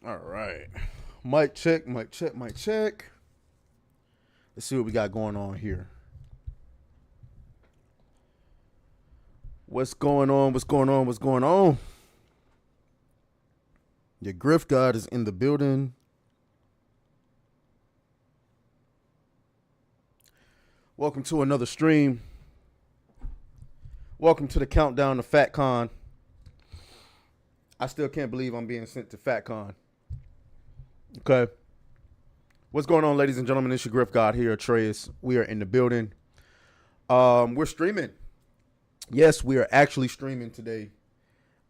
All right. Mic check, mic check, mic check. Let's see what we got going on here. What's going on? What's going on? What's going on? Your Griff God is in the building. Welcome to another stream. Welcome to the countdown to Fatcon. I still can't believe I'm being sent to Fatcon. Okay. What's going on, ladies and gentlemen? It's your Griff God here, Atreus. We are in the building. We're streaming. Yes, we are actually streaming today.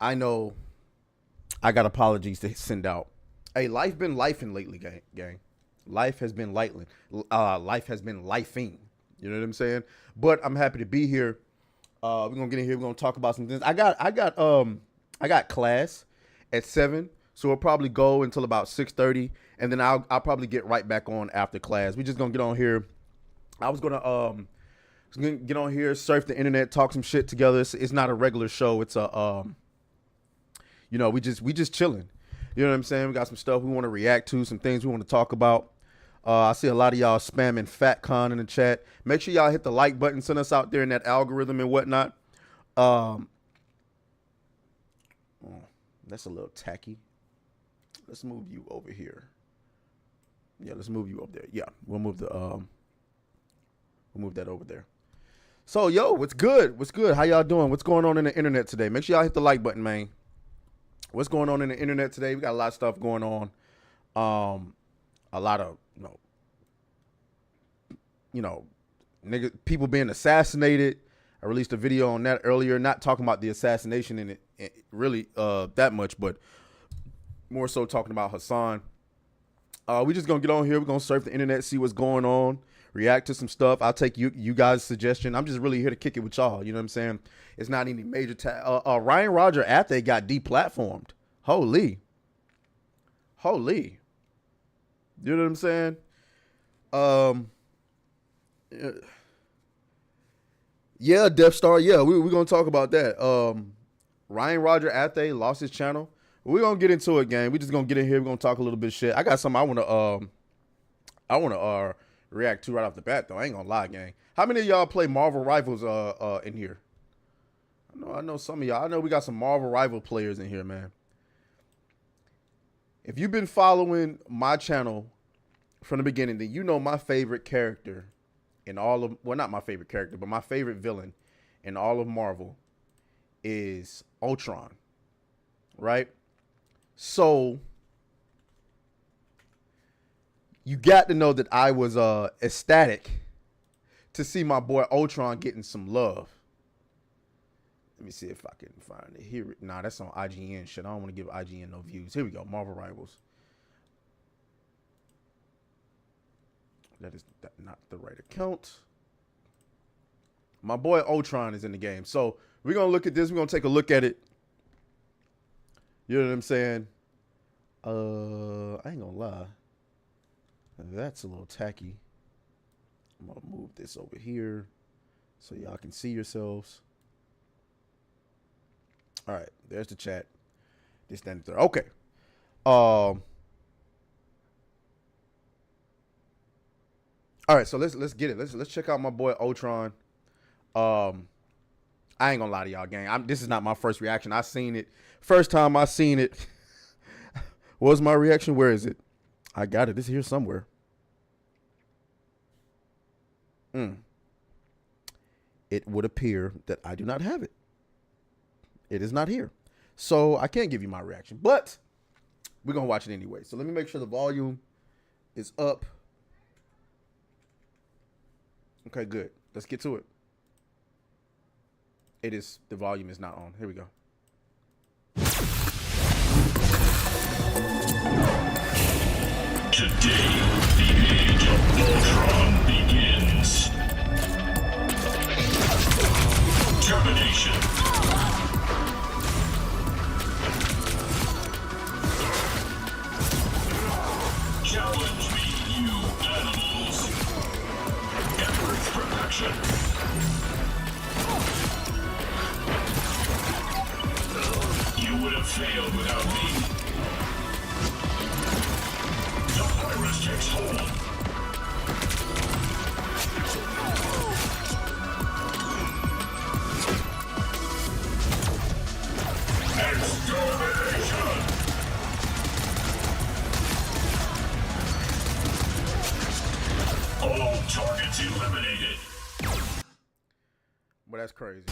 I know I got apologies to send out. Hey, life been lifing lately, gang. Life has been lifing. Life has been lifing. You know what I'm saying? But I'm happy to be here. We're gonna get in here. We're gonna talk about some things. I got class at 7, so we'll probably go until about 6:30, and then I'll probably get right back on after class. We just gonna get on here. I was gonna get on here, surf the internet, talk some shit together. It's not a regular show. It's a we just chilling. You know what I'm saying? We got some stuff we want to react to, some things we want to talk about. I see a lot of y'all spamming Fatcon in the chat. Make sure y'all hit the like button, send us out there in that algorithm and whatnot. That's a little tacky. Let's move you over here. Yeah, let's move you up there. Yeah, we'll move that over there. So, yo, what's good? What's good? How y'all doing? What's going on in the internet today? Make sure y'all hit the like button, man. What's going on in the internet today? We got a lot of stuff going on. A lot of, nigga, people being assassinated. I released a video on that earlier, not talking about the assassination in it really that much, but more so talking about Hassan. We just gonna get on here. We're gonna surf the internet, see what's going on, react to some stuff. I'll take you guys' suggestion. I'm just really here to kick it with y'all. You know what I'm saying? It's not any major. Ryan Roger Athay got deplatformed. Holy. You know what I'm saying? Yeah, Death Star. Yeah, we're going to talk about that. Ryan Roger Athay lost his channel. We're going to get into it, gang. We're just going to get in here. We're going to talk a little bit of shit. I got something I want to react to right off the bat, though. I ain't going to lie, gang. How many of y'all play Marvel Rivals in here? I know some of y'all. I know we got some Marvel Rival players in here, man. If you've been following my channel from the beginning, then you know my favorite character in all of, well, not my favorite character, but my favorite villain in all of Marvel is Ultron, right? So you got to know that I was ecstatic to see my boy Ultron getting some love. Let me see if I can find it here. Nah, that's on IGN shit. I don't want to give IGN no views. Here we go. Marvel Rivals. That is not the right account. My boy Ultron is in the game. So we're going to look at this. We're going to take a look at it. You know what I'm saying? I ain't going to lie. That's a little tacky. I'm going to move this over here so y'all can see yourselves. All right, there's the chat. This, that, and the third. Okay. All right, so let's get it. Let's check out my boy Ultron. I ain't gonna lie to y'all, gang. This is not my first reaction. I seen it. First time I seen it. What was my reaction? Where is it? I got it. It's here somewhere. It would appear that I do not have it. It is not here. So I can't give you my reaction, but we're going to watch it anyway. So let me make sure the volume is up. Okay, good. Let's get to it. The volume is not on. Here we go. Today, the age of Ultron begins. Termination. Challenge me, you animals. Effort perfection. You would have failed without me. All targets eliminated. But that's crazy.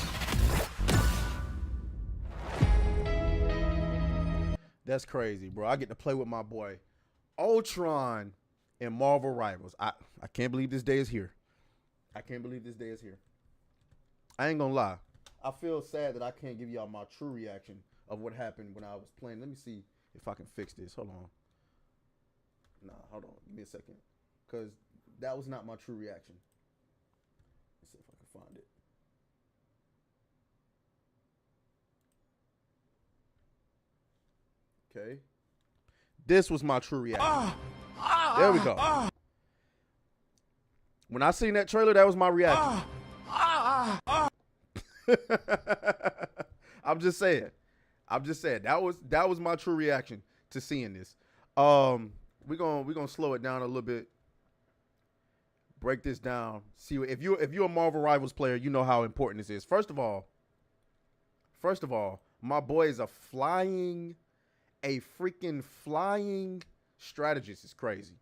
That's crazy, bro. I get to play with my boy Ultron in Marvel Rivals. I can't believe this day is here. I can't believe this day is here. I ain't gonna lie. I feel sad that I can't give y'all my true reaction of what happened when I was playing. Let me see if I can fix this. Hold on. Nah, hold on. Give me a second. Because that was not my true reaction. Let's see if I can find it. Okay. This was my true reaction. There we go. When I seen that trailer, that was my reaction. I'm just saying. That was my true reaction to seeing this. We're gonna slow it down a little bit. Break this down. See if you're a Marvel Rivals player, you know how important this is. First of all, my boy is a freaking flying strategist. It's crazy.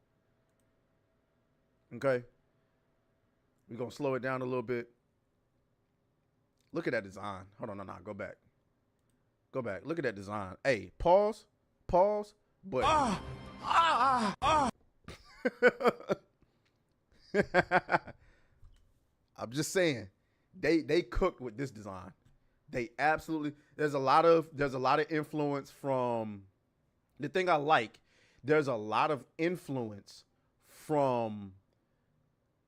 Okay. We're going to slow it down a little bit. Look at that design. Hold on. No. Go back. Look at that design. Hey, pause. But. I'm just saying. They cooked with this design. They absolutely. There's a lot of influence from. The thing I like, there's a lot of influence from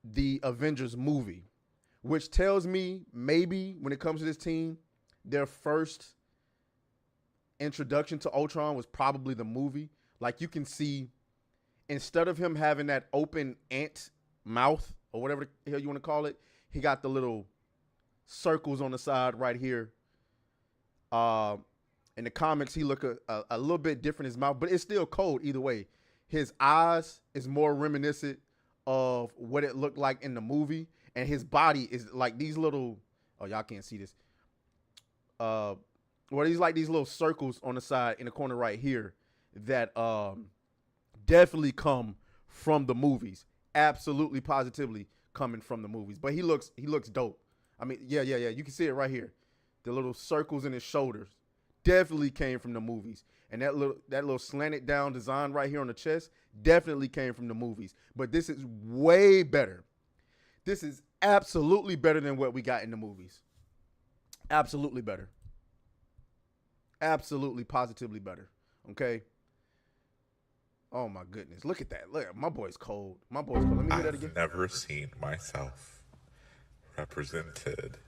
the Avengers movie, which tells me maybe when it comes to this team, their first introduction to Ultron was probably the movie. Like you can see, instead of him having that open ant mouth or whatever the hell you want to call it, he got the little circles on the side right here. In the comics, he look a little bit different in his mouth, but it's still cold either way. His eyes is more reminiscent of what it looked like in the movie, and his body is like these little. Oh, y'all can't see this. Well, he's like these little circles on the side in the corner right here that definitely come from the movies. Absolutely, positively coming from the movies. But he looks dope. I mean, yeah. You can see it right here. The little circles in his shoulders definitely came from the movies. And that little slanted down design right here on the chest definitely came from the movies. But this is way better. This is absolutely better than what we got in the movies. Absolutely better. Absolutely, positively better. Okay? Oh, my goodness. Look at that. Look, my boy's cold. Let me hear that again. I've never seen myself represented.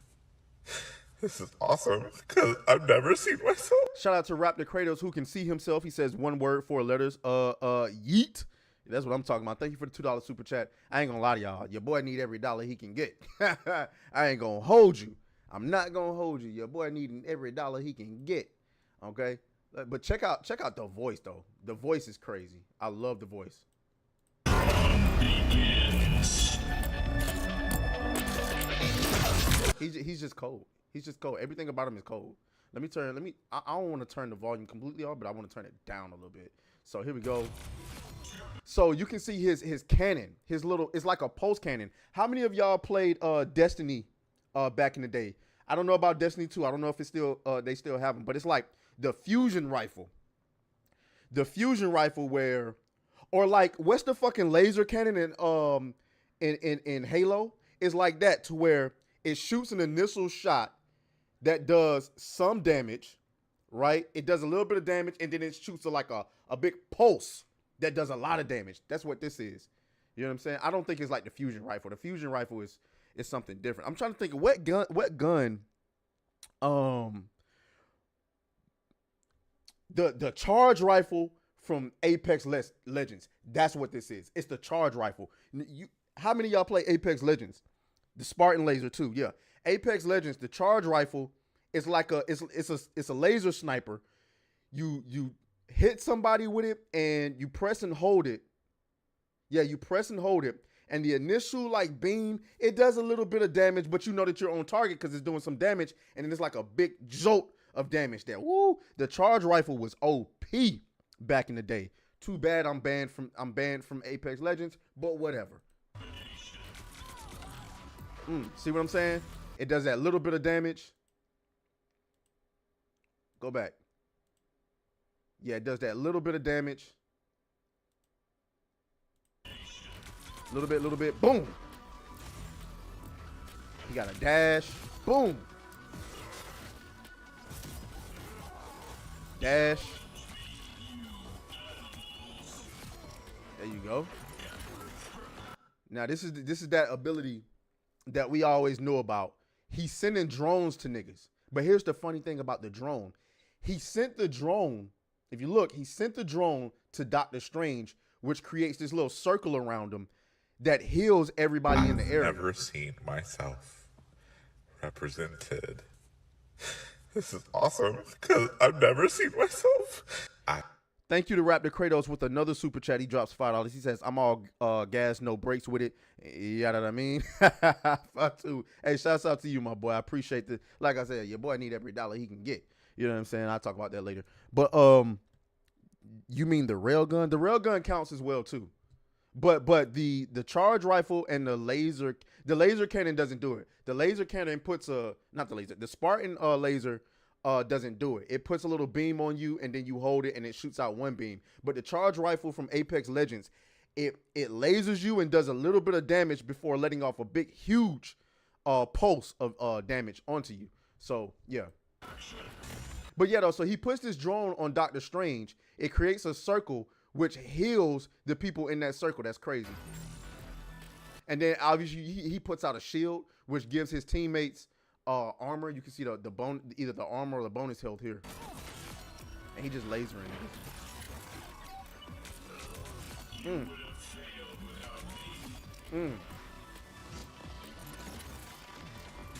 This is awesome because I've never seen myself. Shout out to Raptor Kratos who can see himself. He says one word, 4 letters. Yeet. That's what I'm talking about. Thank you for the $2 super chat. I ain't gonna lie to y'all. Your boy need every dollar he can get. I ain't gonna hold you. I'm not gonna hold you. Your boy needing every dollar he can get. Okay. But check out the voice though. The voice is crazy. I love the voice. He's just cold. He's just cold. Everything about him is cold. I don't want to turn the volume completely off, but I want to turn it down a little bit. So here we go. So you can see his cannon, it's like a pulse cannon. How many of y'all played Destiny back in the day? I don't know about Destiny 2. I don't know if it's still they still have them, but it's like the fusion rifle. The fusion rifle or like what's the fucking laser cannon in Halo? It's like that to where it shoots an initial shot that does some damage, right? It does a little bit of damage, and then it shoots like a big pulse that does a lot of damage. That's what this is. You know what I'm saying? I don't think it's like the fusion rifle. The fusion rifle is something different. I'm trying to think of what gun the charge rifle from Apex Legends. That's what this is. It's the charge rifle. How many of y'all play Apex Legends? The Spartan laser too. Yeah. Apex Legends, the charge rifle is like it's a laser sniper. You hit somebody with it and you press and hold it Yeah, you press and hold it. And the initial like beam, it does a little bit of damage, but you know that you're on target because it's doing some damage. And then it's like a big jolt of damage there. Woo! The charge rifle was OP back in the day. Too bad I'm banned from Apex Legends, but whatever. See what I'm saying? It does that little bit of damage. Go back. Yeah, it does that little bit of damage. Little bit, boom. He got a dash, boom. Dash. There you go. Now this is that ability that we always knew about. He's sending drones to niggas. But here's the funny thing about the drone. He sent the drone, if you look, he sent the drone to Doctor Strange, which creates this little circle around him that heals everybody in the area. I've never seen myself represented. This is awesome because I've never seen myself. Thank you to Raptor Kratos with another super chat. He drops $5. He says, I'm all gas, no brakes with it. You know what I mean? Hey, shouts out to you, my boy. I appreciate the, like I said, your boy need every dollar he can get. You know what I'm saying? I'll talk about that later. But you mean the railgun? The railgun counts as well too. But the charge rifle and the laser cannon doesn't do it. The laser cannon puts the Spartan laser doesn't do it. It puts a little beam on you and then you hold it and it shoots out one beam. But the charge rifle from Apex Legends, it lasers you and does a little bit of damage before letting off a big, huge pulse of damage onto you. So yeah. But yeah, though, so he puts this drone on Doctor Strange. It creates a circle which heals the people in that circle. That's crazy. And then obviously he puts out a shield which gives his teammates armor. You can see the bone, either the armor or the bonus health here. And he just lasering it.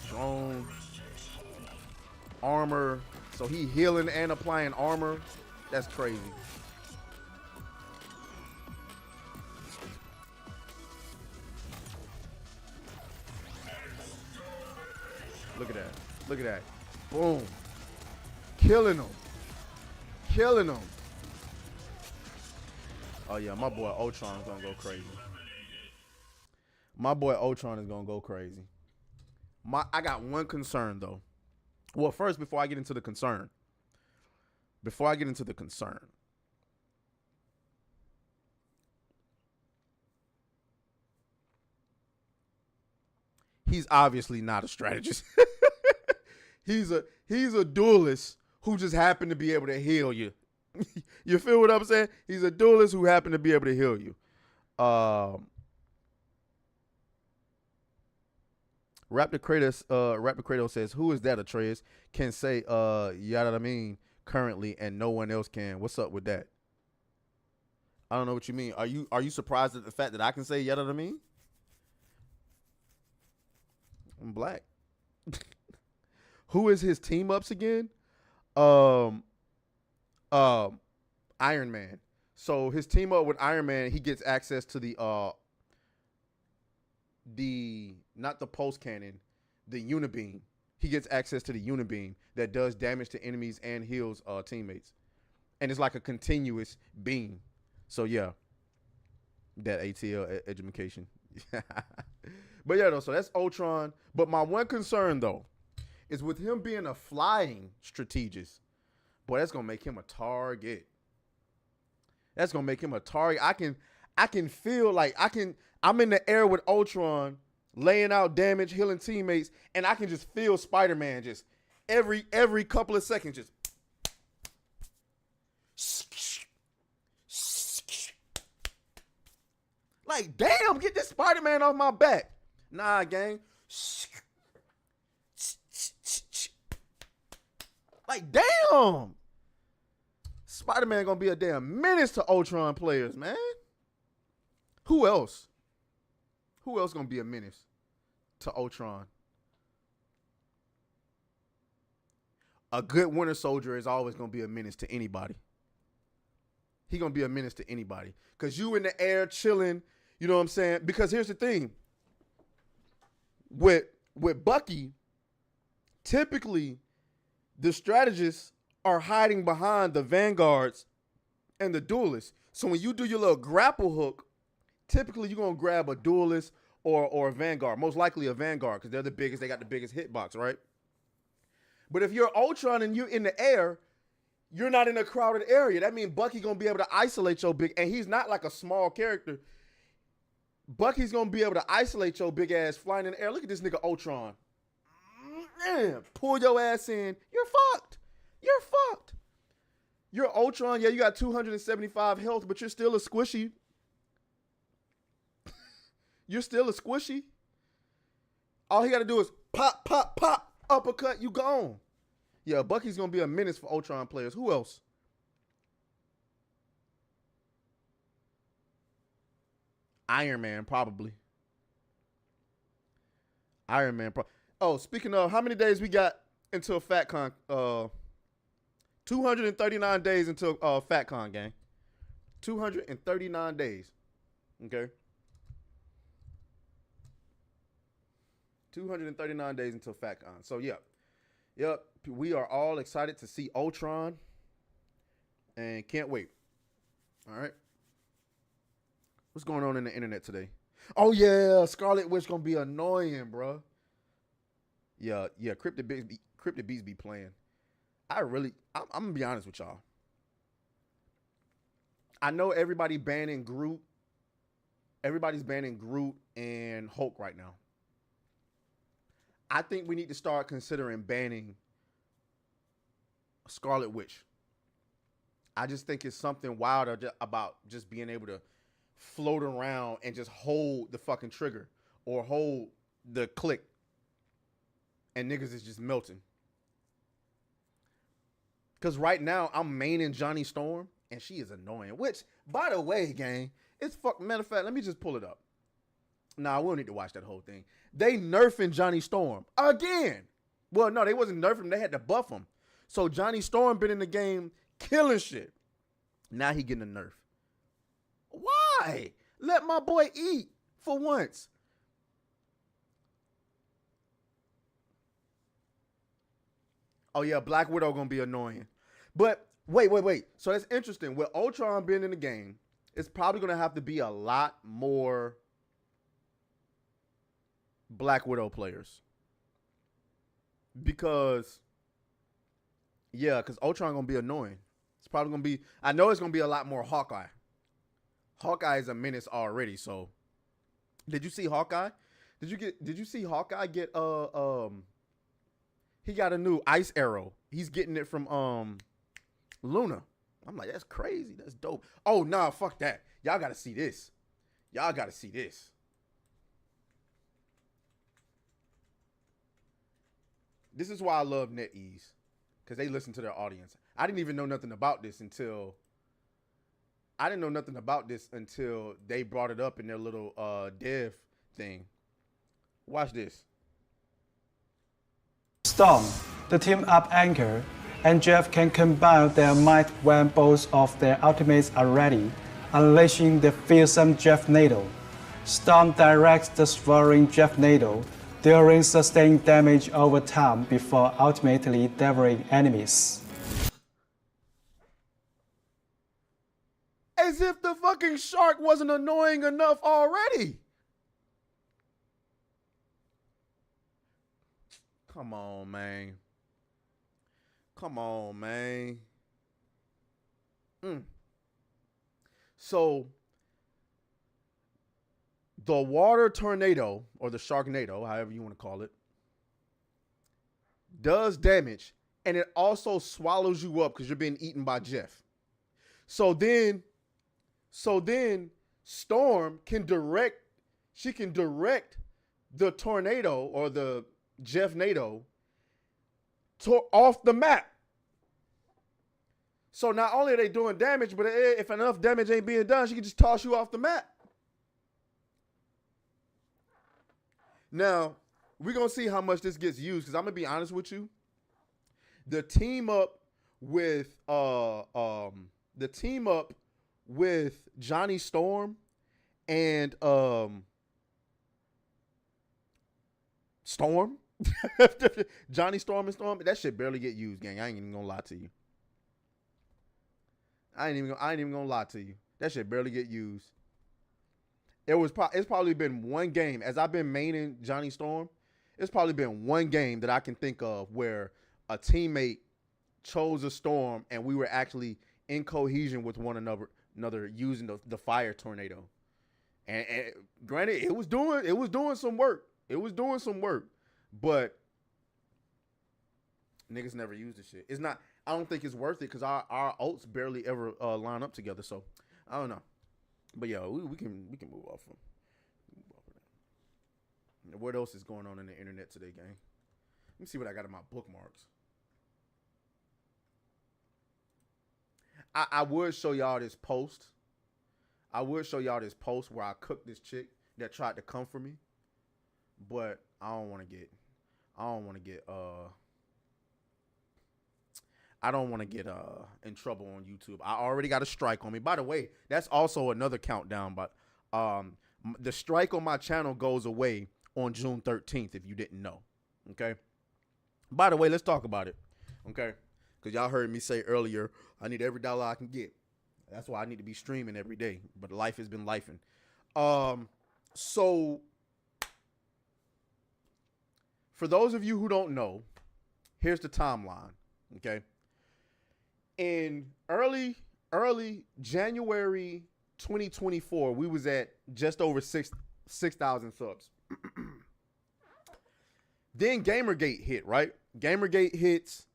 Drone. Armor. So he healing and applying armor. That's crazy. Look at that. Look at that. Boom. Killing him. Killing him. Oh yeah, my boy Ultron is gonna go crazy. My boy Ultron is gonna go crazy. I got one concern though. Well, first, before I get into the concern, he's obviously not a strategist. he's a duelist who just happened to be able to heal you. You feel what I'm saying? He's a duelist who happened to be able to heal you. Raptor Kratos says, who is that, Atreus? Can say, you know what I mean, currently, and no one else can. What's up with that? I don't know what you mean. Are you surprised at the fact that I can say, you know what I mean? I'm black. Who is his team ups again? Iron Man. So his team up with Iron Man, he gets access to the not the pulse cannon, the unibeam. He gets access to the unibeam that does damage to enemies and heals teammates. And it's like a continuous beam. So yeah. That ATL education. But yeah, though, so that's Ultron. But my one concern though is with him being a flying strategist. Boy, that's gonna make him a target. That's gonna make him a target. I can feel like I'm in the air with Ultron, laying out damage, healing teammates, and I can just feel Spider-Man just every couple of seconds just like, damn, get this Spider-Man off my back. Nah, gang. Like, damn. Spider-Man gonna be a damn menace to Ultron players, man. Who else? Who else gonna be a menace to Ultron? A good Winter Soldier is always gonna be a menace to anybody. He gonna be a menace to anybody. Cause you in the air chilling, You know what I'm saying? Because here's the thing. With Bucky, typically the strategists are hiding behind the vanguards and the duelists. So when you do your little grapple hook, typically you're gonna grab a duelist or a vanguard, most likely a vanguard, because they're the biggest, they got the biggest hitbox, right? But if you're Ultron and you're in the air, you're not in a crowded area. That means Bucky gonna be able to isolate your big, and he's not like a small character. Bucky's gonna be able to isolate your big ass flying in the air. Look at this nigga Ultron. Man, pull your ass in. You're fucked. You're fucked. You're Ultron. Yeah, you got 275 health, but you're still a squishy. You're still a squishy. All he got to do is pop, pop, pop, uppercut, you gone. Yeah, Bucky's going to be a menace for Ultron players. Who else? Iron Man, probably. Iron Man. Oh, speaking of, how many days we got until Fatcon? 239 days until Fatcon, gang. 239 days. Okay. 239 days until Fatcon. So, yeah. Yep. We are all excited to see Ultron. And can't wait. All right. What's going on in the internet today? Oh, yeah. Scarlet Witch going to be annoying, bro. Yeah. Cryptid Beats be playing. I'm going to be honest with y'all. I know everybody banning Groot. Everybody's banning Groot and Hulk right now. I think we need to start considering banning Scarlet Witch. I just think it's something wild about just being able to float around and just hold the fucking trigger or hold the click and niggas is just melting. Because right now I'm maining Johnny Storm and she is annoying. Which, by the way, gang, it's matter of fact, let me just pull it up. Nah, we don't need to watch that whole thing. They nerfing Johnny Storm again. Well, no, they wasn't nerfing him. They had to buff him. So Johnny Storm been in the game killing shit. Now he getting a nerf. Why? Let my boy eat for once. Oh, yeah, Black Widow gonna be annoying. But wait. So that's interesting. With Ultron being in the game, it's probably gonna have to be a lot more Black Widow players. Because Ultron gonna be annoying. It's probably gonna be, I know it's gonna be a lot more Hawkeye. Hawkeye is a menace already, so. Did you see Hawkeye? Did you see Hawkeye get he got a new ice arrow. He's getting it from Luna. I'm like, that's crazy. That's dope. Oh, nah, fuck that. Y'all gotta see this. Y'all gotta see this. This is why I love NetEase. Because they listen to their audience. I didn't even know nothing about this until they brought it up in their little dev thing. Watch this. Storm, the team up anchor, and Jeff can combine their might when both of their ultimates are ready, unleashing the fearsome Jeff Nato. Storm directs the swirling Jeff Nato, dealing sustained damage over time before ultimately devouring enemies. As if the fucking shark wasn't annoying enough already. Come on, man. So, the water tornado, or the Sharknado, however you want to call it, does damage, and it also swallows you up because you're being eaten by Jeff. So then Storm can direct the tornado or the Jeff Nato off the map. So not only are they doing damage, but if enough damage ain't being done, she can just toss you off the map. Now, we're going to see how much this gets used, because I'm going to be honest with you. The team up with Johnny Storm and Storm, Johnny Storm and Storm. That shit barely get used, gang. I ain't even gonna lie to you. I ain't even gonna lie to you. That shit barely get used. It's probably been one game as I've been maining Johnny Storm. It's probably been one game that I can think of where a teammate chose a Storm and we were actually in cohesion with one another using the fire tornado. And granted, it was doing some work. It was doing some work, but niggas never use this shit. It's not. I don't think it's worth it because our ults barely ever line up together. So I don't know. But yeah, we can move off them. What else is going on in the internet today, gang? Let me see what I got in my bookmarks. I would show y'all this post. I would show y'all this post where I cooked this chick that tried to come for me. But I don't want to get in trouble on YouTube. I already got a strike on me. By the way, that's also another countdown, but the strike on my channel goes away on June 13th if you didn't know. Okay? By the way, let's talk about it. Okay? Cuz y'all heard me say earlier, I need every dollar I can get. That's why I need to be streaming every day, but life has been lifing. So for those of you who don't know, here's the timeline, okay? In early January 2024, we was at just over 6,000 subs. Then Gamergate hit, right? Gamergate hits,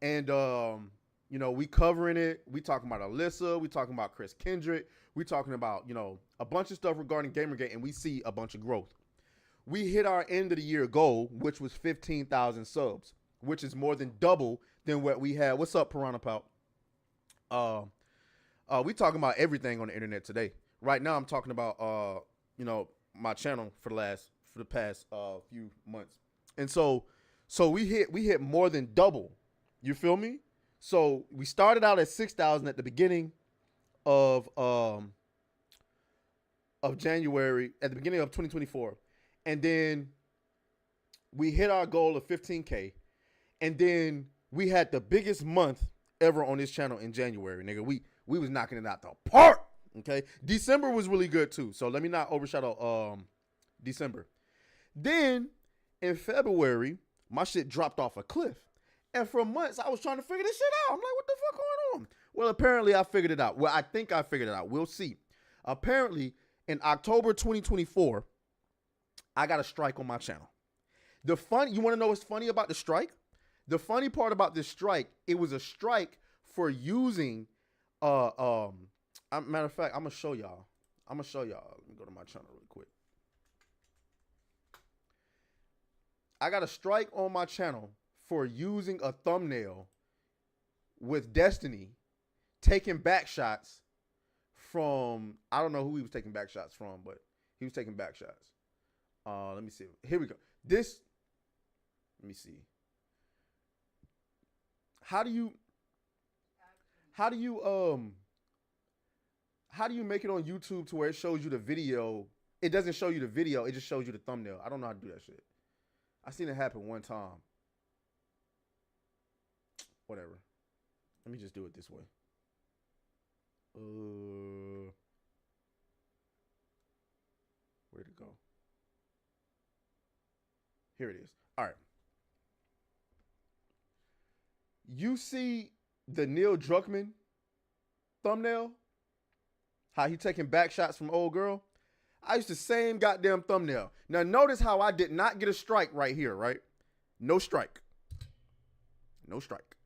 and we covering it. We talking about Alyssa, we talking about Chris Kendrick, we talking about, a bunch of stuff regarding Gamergate, and we see a bunch of growth. We hit our end of the year goal, which was 15,000 subs, which is more than double than what we had. What's up, Piranha Pal? We talking about everything on the internet today. Right now, I'm talking about my channel for the past few months, and so we hit more than double. You feel me? So we started out at 6,000 at the beginning of January, at the beginning of 2024. And then we hit our goal of 15K. And then we had the biggest month ever on this channel in January, nigga. We was knocking it out the park. Okay. December was really good too. So let me not overshadow December. Then in February, my shit dropped off a cliff. And for months, I was trying to figure this shit out. I'm like, what the fuck going on? Well, apparently I figured it out. Well, I think I figured it out. We'll see. Apparently, in October 2024, I got a strike on my channel. You want to know what's funny about the strike? The funny part about this strike, it was a strike for using, matter of fact, I'm going to show y'all. Let me go to my channel really quick. I got a strike on my channel for using a thumbnail with Destiny taking back shots from, I don't know who he was taking back shots from, but he was taking back shots. Let me see. Here we go. Let me see. How do you make it on YouTube to where it shows you the video? It doesn't show you the video. It just shows you the thumbnail. I don't know how to do that shit. I seen it happen one time. Whatever. Let me just do it this way. Where'd it go? Here it is. All right. You see the Neil Druckmann thumbnail? How he taking back shots from old girl? I used the same goddamn thumbnail. Now notice how I did not get a strike right here, right? No strike. No strike.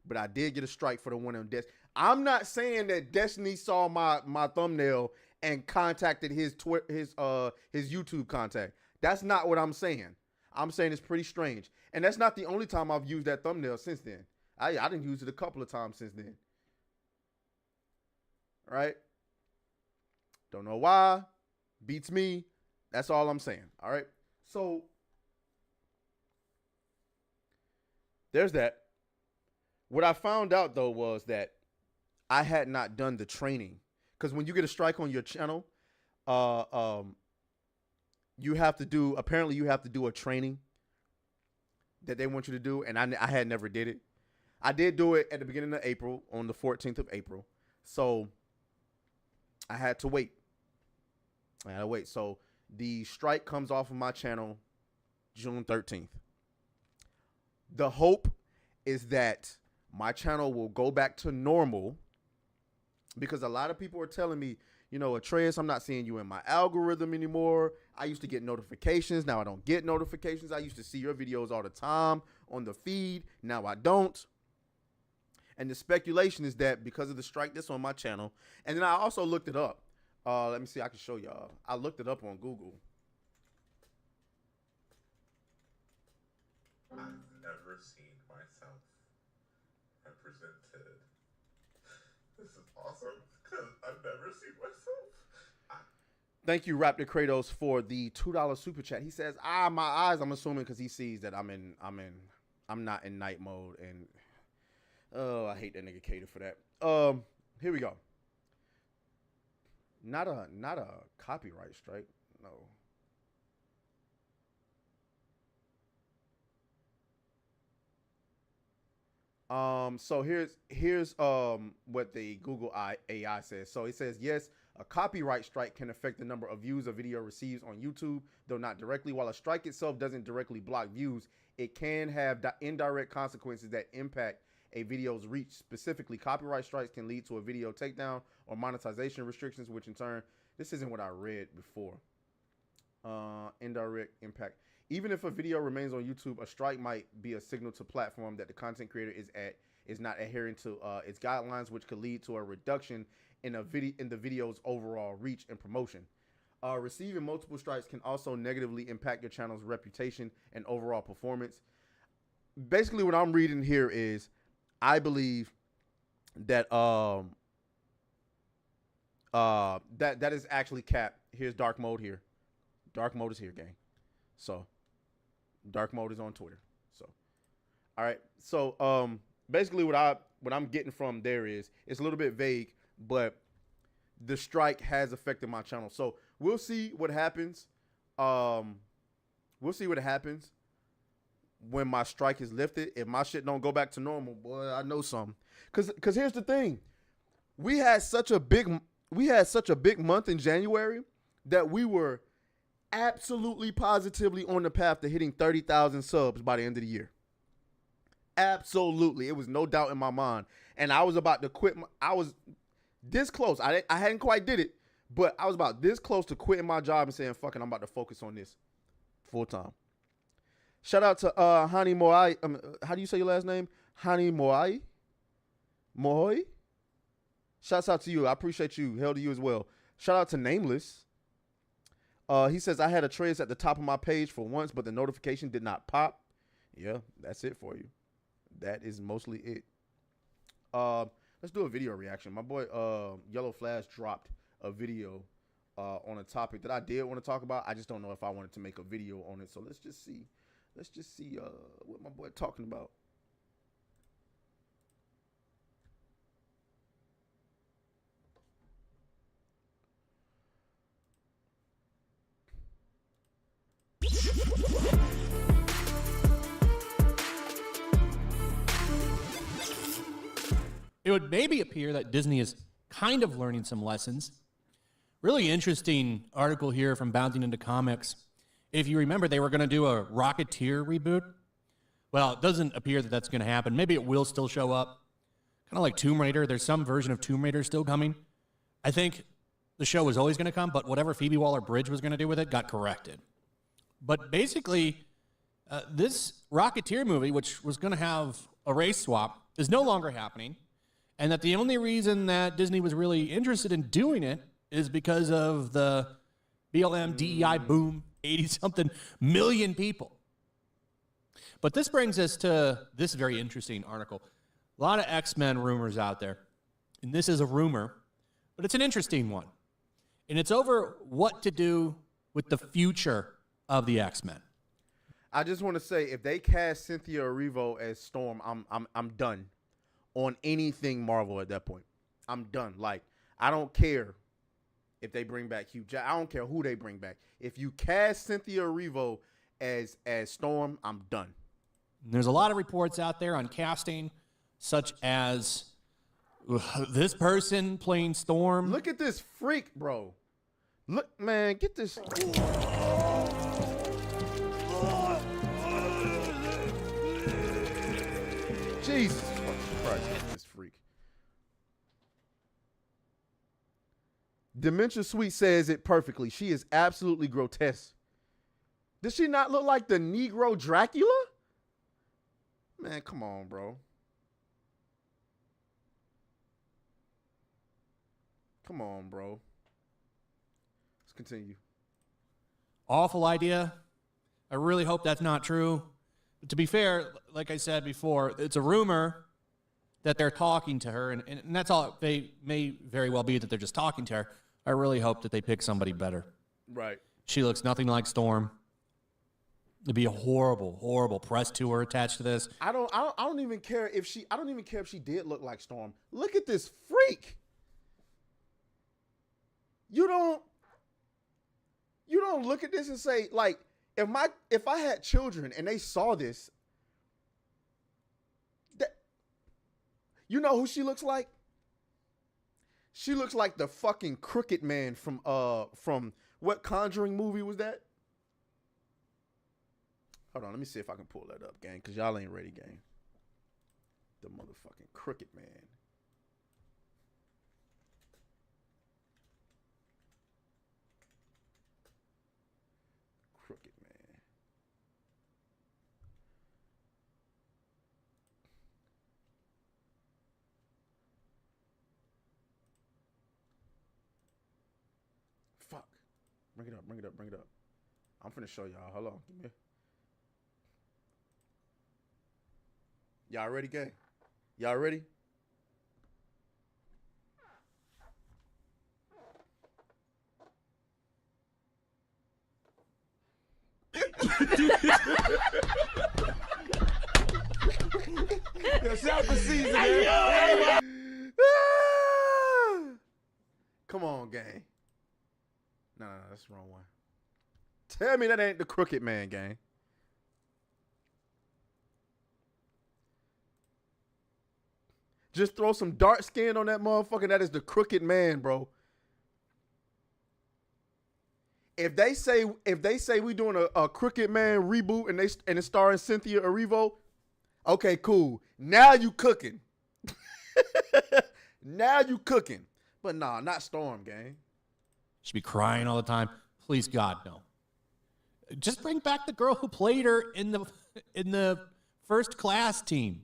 But I did get a strike for the one on Destiny. I'm not saying that Destiny saw my thumbnail and contacted his YouTube contact. That's not what I'm saying. I'm saying it's pretty strange. And that's not the only time I've used that thumbnail since then. I didn't use it a couple of times since then. Right? Don't know why. Beats me. That's all I'm saying. All right? So, there's that. What I found out, though, was that I had not done the training. Because when you get a strike on your channel, you have to do, apparently you have to do a training that they want you to do, and I had never did it. I did do it at the beginning of April, on the 14th of April. So I had to wait. So the strike comes off of my channel June 13th. The hope is that my channel will go back to normal, because a lot of people are telling me, you know, Atreus, I'm not seeing you in my algorithm anymore. I used to get notifications. Now I don't get notifications. I used to see your videos all the time on the feed. Now I don't. And the speculation is that because of the strike that's on my channel, and then I also looked it up. Let me see. I can show y'all. I looked it up on Google. I've never seen myself represented. This is awesome because I've never seen myself. Thank you, Raptor Kratos, for the $2 super chat. He says, my eyes. I'm assuming because he sees that I'm not in night mode, and oh, I hate that nigga Cater for that. Here we go. Not a copyright strike. No. So here's what the Google AI says. So it says, yes, a copyright strike can affect the number of views a video receives on YouTube, though not directly. While a strike itself doesn't directly block views, it can have indirect consequences that impact a video's reach. Specifically, copyright strikes can lead to a video takedown or monetization restrictions, which in turn, this isn't what I read before. Indirect impact. Even if a video remains on YouTube, a strike might be a signal to platform that the content creator is not adhering to its guidelines, which could lead to a reduction in the video's overall reach and promotion. Receiving multiple strikes can also negatively impact your channel's reputation and overall performance. Basically, what I'm reading here is, I believe that that is actually cap. Here's dark mode here. Dark mode is here, gang. So dark mode is on Twitter. So all right. So basically what I'm getting from there is, it's a little bit vague, but the strike has affected my channel. So we'll see what happens. We'll see what happens when my strike is lifted. If my shit don't go back to normal, boy, I know something. Cause here's the thing. We had such a big month in January that we were absolutely positively on the path to hitting 30,000 subs by the end of the year. Absolutely. It was no doubt in my mind. And I was about to quit. I was this close. I hadn't quite did it, but I was about this close to quitting my job and saying, fuck it, I'm about to focus on this full time. Shout out to Hani Moai. How do you say your last name? Hani Moai? Mohoy? Shouts out to you. I appreciate you. Hell to you as well. Shout out to Nameless. He says, I had a trace at the top of my page for once, but the notification did not pop. Yeah, that's it for you. That is mostly it. Let's do a video reaction. My boy Yellow Flash dropped a video on a topic that I did want to talk about. I just don't know if I wanted to make a video on it. So let's just see. Let's just see what my boy talking about. It would maybe appear that Disney is kind of learning some lessons. Really interesting article here from Bouncing Into Comics. If you remember, they were going to do a Rocketeer reboot. Well, it doesn't appear that that's going to happen. Maybe it will still show up. Kind of like Tomb Raider. There's some version of Tomb Raider still coming. I think the show was always going to come, but whatever Phoebe Waller-Bridge was going to do with it got corrected. But basically, this Rocketeer movie, which was going to have a race swap, is no longer happening. And that the only reason that Disney was really interested in doing it is because of the BLM DEI boom, 80-something million people. But this brings us to this very interesting article. A lot of X-Men rumors out there. And this is a rumor, but it's an interesting one. And it's over what to do with the future of the X-Men. I just want to say, if they cast Cynthia Erivo as Storm, I'm done on anything Marvel at that point. I'm done. Like, I don't care if they bring back Hugh Jack. I don't care who they bring back. If you cast Cynthia Erivo as Storm, I'm done. There's a lot of reports out there on casting, such as this person playing Storm. Look at this freak, bro. Look, man, get this. Jesus fucking Christ, look at this freak. Dementia Sweet says it perfectly. She is absolutely grotesque. Does she not look like the Negro Dracula? Man, come on, bro. Come on, bro. Let's continue. Awful idea. I really hope that's not true. But to be fair, like I said before, it's a rumor that they're talking to her, and that's all. They may very well be that they're just talking to her. I really hope that they pick somebody better. Right. She looks nothing like Storm. It'd be a horrible, horrible press tour attached to this. I don't even care if she did look like Storm. Look at this freak. You don't look at this and say, like, if I had children and they saw this, you know who she looks like? She looks like the fucking Crooked Man from what Conjuring movie was that? Hold on, let me see if I can pull that up, gang, because y'all ain't ready, gang. The motherfucking Crooked Man. Crooked Man. Fuck. Bring it up, bring it up, bring it up. I'm finna show y'all. Hold on. Give me a... Y'all ready, gang? Y'all ready? Shout the season, Come on, gang. No, that's the wrong one. Tell me that ain't the Crooked Man, gang. Just throw some dark skin on that motherfucker. That is the Crooked Man, bro. If they say we doing a Crooked Man reboot and it's starring Cynthia Erivo, okay, cool. Now you cooking. Now you cooking. But nah, not Storm, gang. She'd be crying all the time. Please, God, no. Just bring back the girl who played her in the First Class team.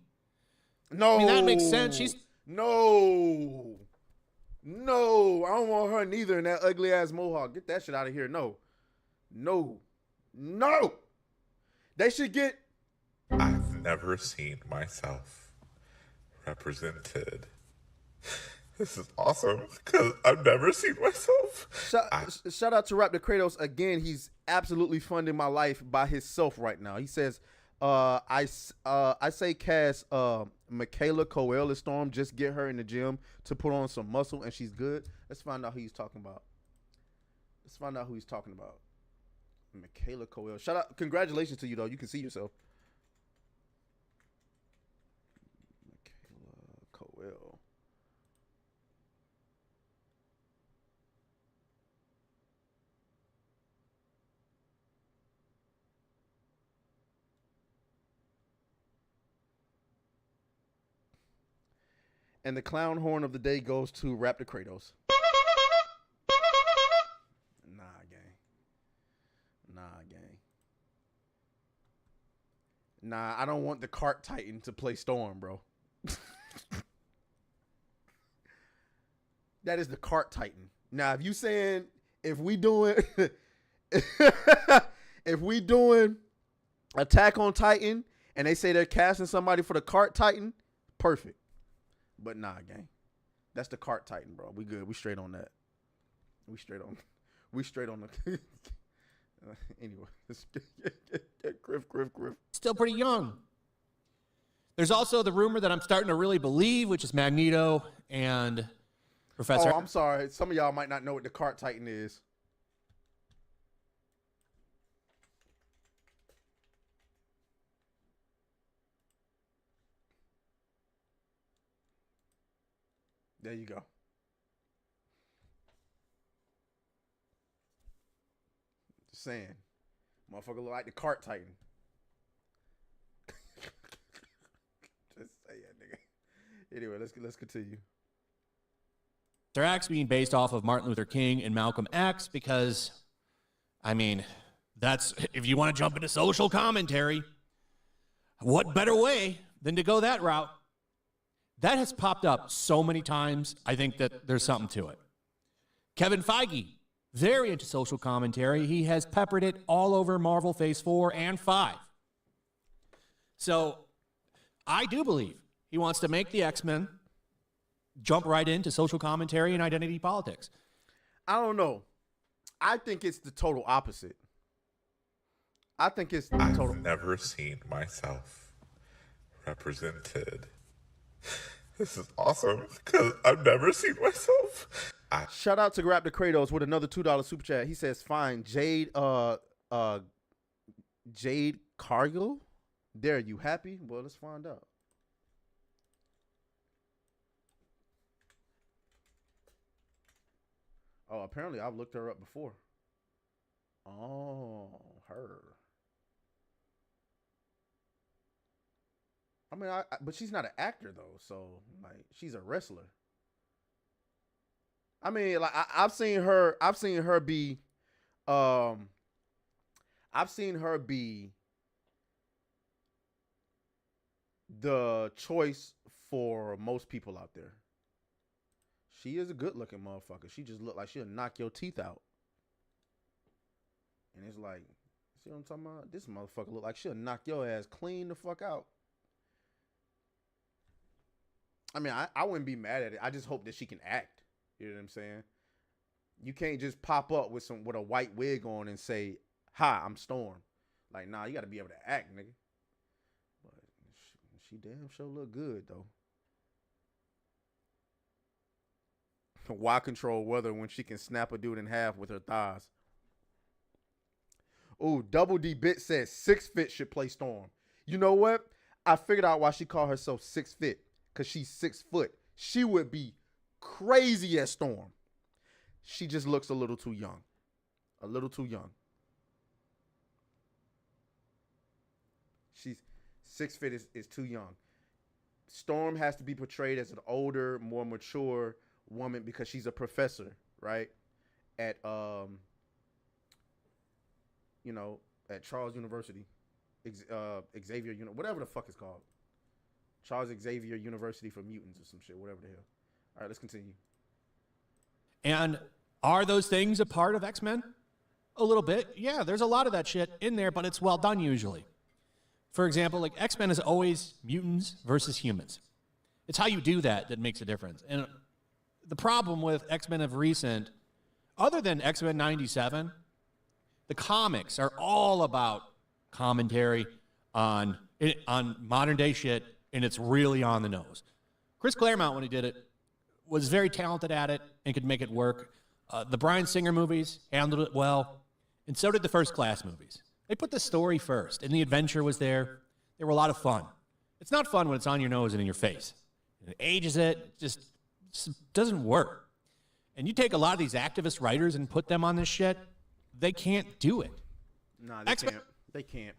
No. I mean, that makes sense. No, I don't want her neither in that ugly ass mohawk. Get that shit out of here. No. They should get... I've never seen myself represented. This is awesome because I've never seen myself. Shout out to Rap the Kratos again. He's absolutely funding my life by himself right now. He says, I say cast Michaela Coel as Storm. Just get her in the gym to put on some muscle and she's good. Let's find out who he's talking about. Michaela Coel. Shout out. Congratulations to you, though. You can see yourself. Michaela Coel. And the clown horn of the day goes to Rap the Kratos. Nah, gang. Nah, I don't want the Cart Titan to play Storm, bro. That is the Cart Titan. Now, if you saying if we doing Attack on Titan and they say they're casting somebody for the Cart Titan, perfect. But nah, gang. That's the Cart Titan, bro. We good. We straight on that. We straight on the anyway. Griff. Still pretty young. There's also the rumor that I'm starting to really believe, which is Magneto and Professor. Oh, I'm sorry. Some of y'all might not know what the cart titan is. There you go. Just saying. Motherfucker look like the cart titan. Just saying, nigga. Anyway, let's continue. Their X being based off of Martin Luther King and Malcolm X because, I mean, that's, if you want to jump into social commentary, what better way than to go that route? That has popped up so many times, I think that there's something to it. Kevin Feige, very into social commentary. He has peppered it all over Marvel Phase 4 and 5. So I do believe he wants to make the X-Men jump right into social commentary and identity politics. I don't know. I think it's the total opposite. I think it's the total. I've never seen myself represented. This is awesome because I've never seen myself. Shout out to Grab the Kratos with another $2 super chat. He says, "Fine, Jade Cargill. There, you happy? Well, let's find out." Oh, apparently I've looked her up before. Oh, her. I mean, but she's not an actor though, so like she's a wrestler. I mean, like I've seen her be the choice for most people out there. She is a good looking motherfucker. She just look like she'll knock your teeth out. And it's like, see what I'm talking about? This motherfucker look like she'll knock your ass clean the fuck out. I mean, I wouldn't be mad at it. I just hope that she can act. You know what I'm saying? You can't just pop up with a white wig on and say, "Hi, I'm Storm." Like, nah, you got to be able to act, nigga. But she damn sure look good though. Why control weather when she can snap a dude in half with her thighs? Ooh, Double D Bit says 6 Fit should play Storm. You know what? I figured out why she called herself 6 Fit. Because she's 6 foot. She would be crazy as Storm. She just looks a little too young. A little too young. She's 6 Fit is too young. Storm has to be portrayed as an older, more mature woman because she's a professor, right? At at Charles University, Xavier, whatever the fuck it's called, Charles Xavier University for Mutants or some shit, whatever the hell. All right, let's continue. And are those things a part of X-Men? A little bit. Yeah, there's a lot of that shit in there, but it's well done usually. For example, like X-Men is always mutants versus humans. It's how you do that makes a difference. And the problem with X-Men of recent, other than X-Men 97, the comics are all about commentary on modern day shit, and it's really on the nose. Chris Claremont, when he did it, was very talented at it and could make it work. The Bryan Singer movies handled it well, and so did the First Class movies. They put the story first, and the adventure was there. They were a lot of fun. It's not fun when it's on your nose and in your face. It ages it just doesn't work. And you take a lot of these activist writers and put them on this shit, they can't do it. Nah, they can't. They can't.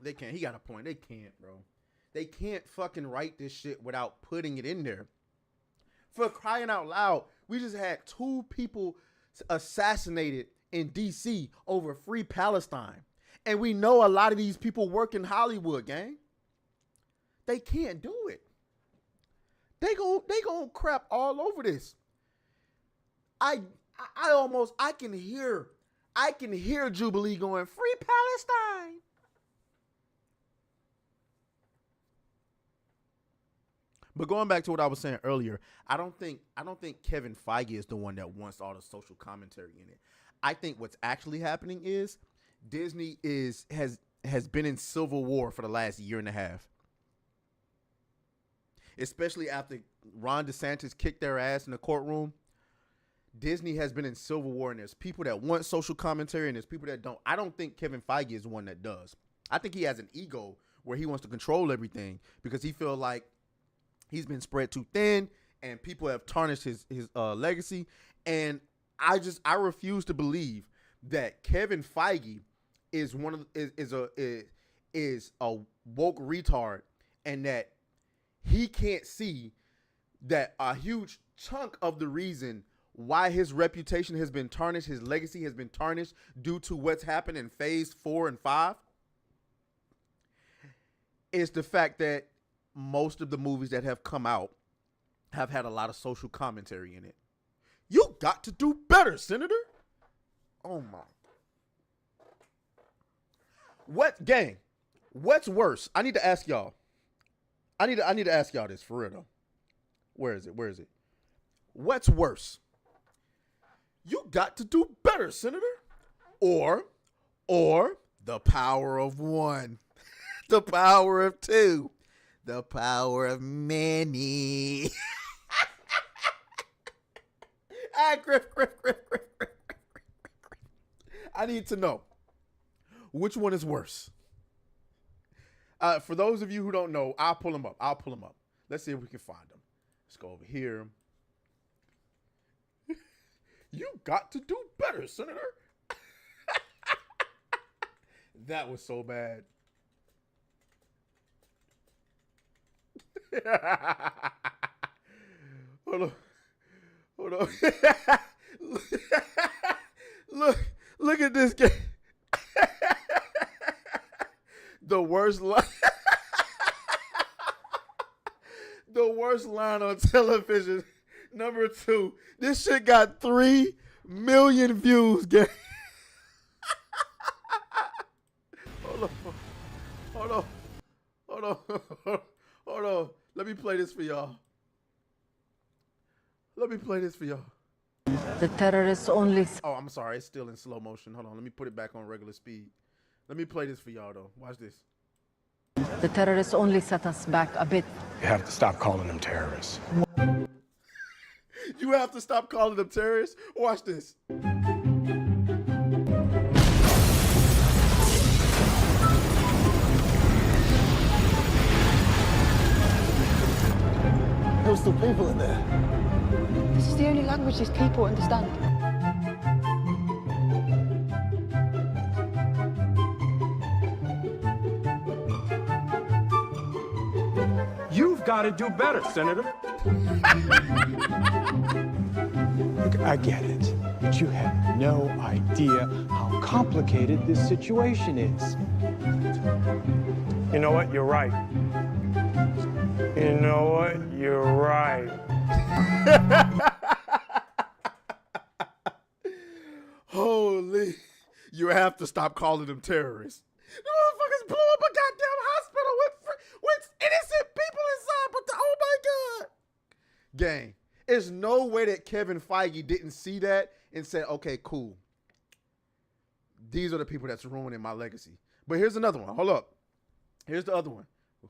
They can't. He got a point. They can't, bro. They can't fucking write this shit without putting it in there. For crying out loud, we just had 2 people assassinated in D.C. over free Palestine. And we know a lot of these people work in Hollywood, gang. They can't do it. They gon' crap all over this. I can hear Jubilee going, "Free Palestine." But going back to what I was saying earlier, I don't think Kevin Feige is the one that wants all the social commentary in it. I think what's actually happening is Disney has been in civil war for the last year and a half. Especially after Ron DeSantis kicked their ass in the courtroom Disney has been in civil war, and there's people that want social commentary and there's people that don't. I don't think Kevin Feige is one that does. I think he has an ego where he wants to control everything because he feels like he's been spread too thin and people have tarnished his legacy. And I refuse to believe that Kevin Feige is is a woke retard and that he can't see that a huge chunk of the reason why his reputation has been tarnished, his legacy has been tarnished due to what's happened in phase 4 and 5 is the fact that most of the movies that have come out have had a lot of social commentary in it. You got to do better, Senator. Oh my. What's worse? I need to ask y'all. I need to ask y'all this for real though. Where is it? What's worse? You got to do better, Senator. Or the power of one, the power of two, the power of many. Griff. I need to know which one is worse. For those of you who don't know, I'll pull them up. Let's see if we can find them. Let's go over here. You got to do better, Senator. That was so bad. Hold on. Look at this game. The worst line. The worst line on television. Number 2. This shit got 3 million views, gang. Hold on. Let me play this for y'all. The terrorists only. Oh, I'm sorry. It's still in slow motion. Hold on. Let me put it back on regular speed. Let me play this for y'all, though. Watch this. The terrorists only set us back a bit. You have to stop calling them terrorists. You have to stop calling them terrorists? Watch this. There were still people in there. This is the only language these people understand. You've got to do better, Senator. Look, I get it, but you have no idea how complicated this situation is. You know what? You're right. Holy. You have to stop calling them terrorists. The motherfuckers blew up a goddamn hospital with innocent people inside, but oh my God. Gang, there's no way that Kevin Feige didn't see that and said, okay, cool. These are the people that's ruining my legacy. But here's another one. Hold up. Here's the other one.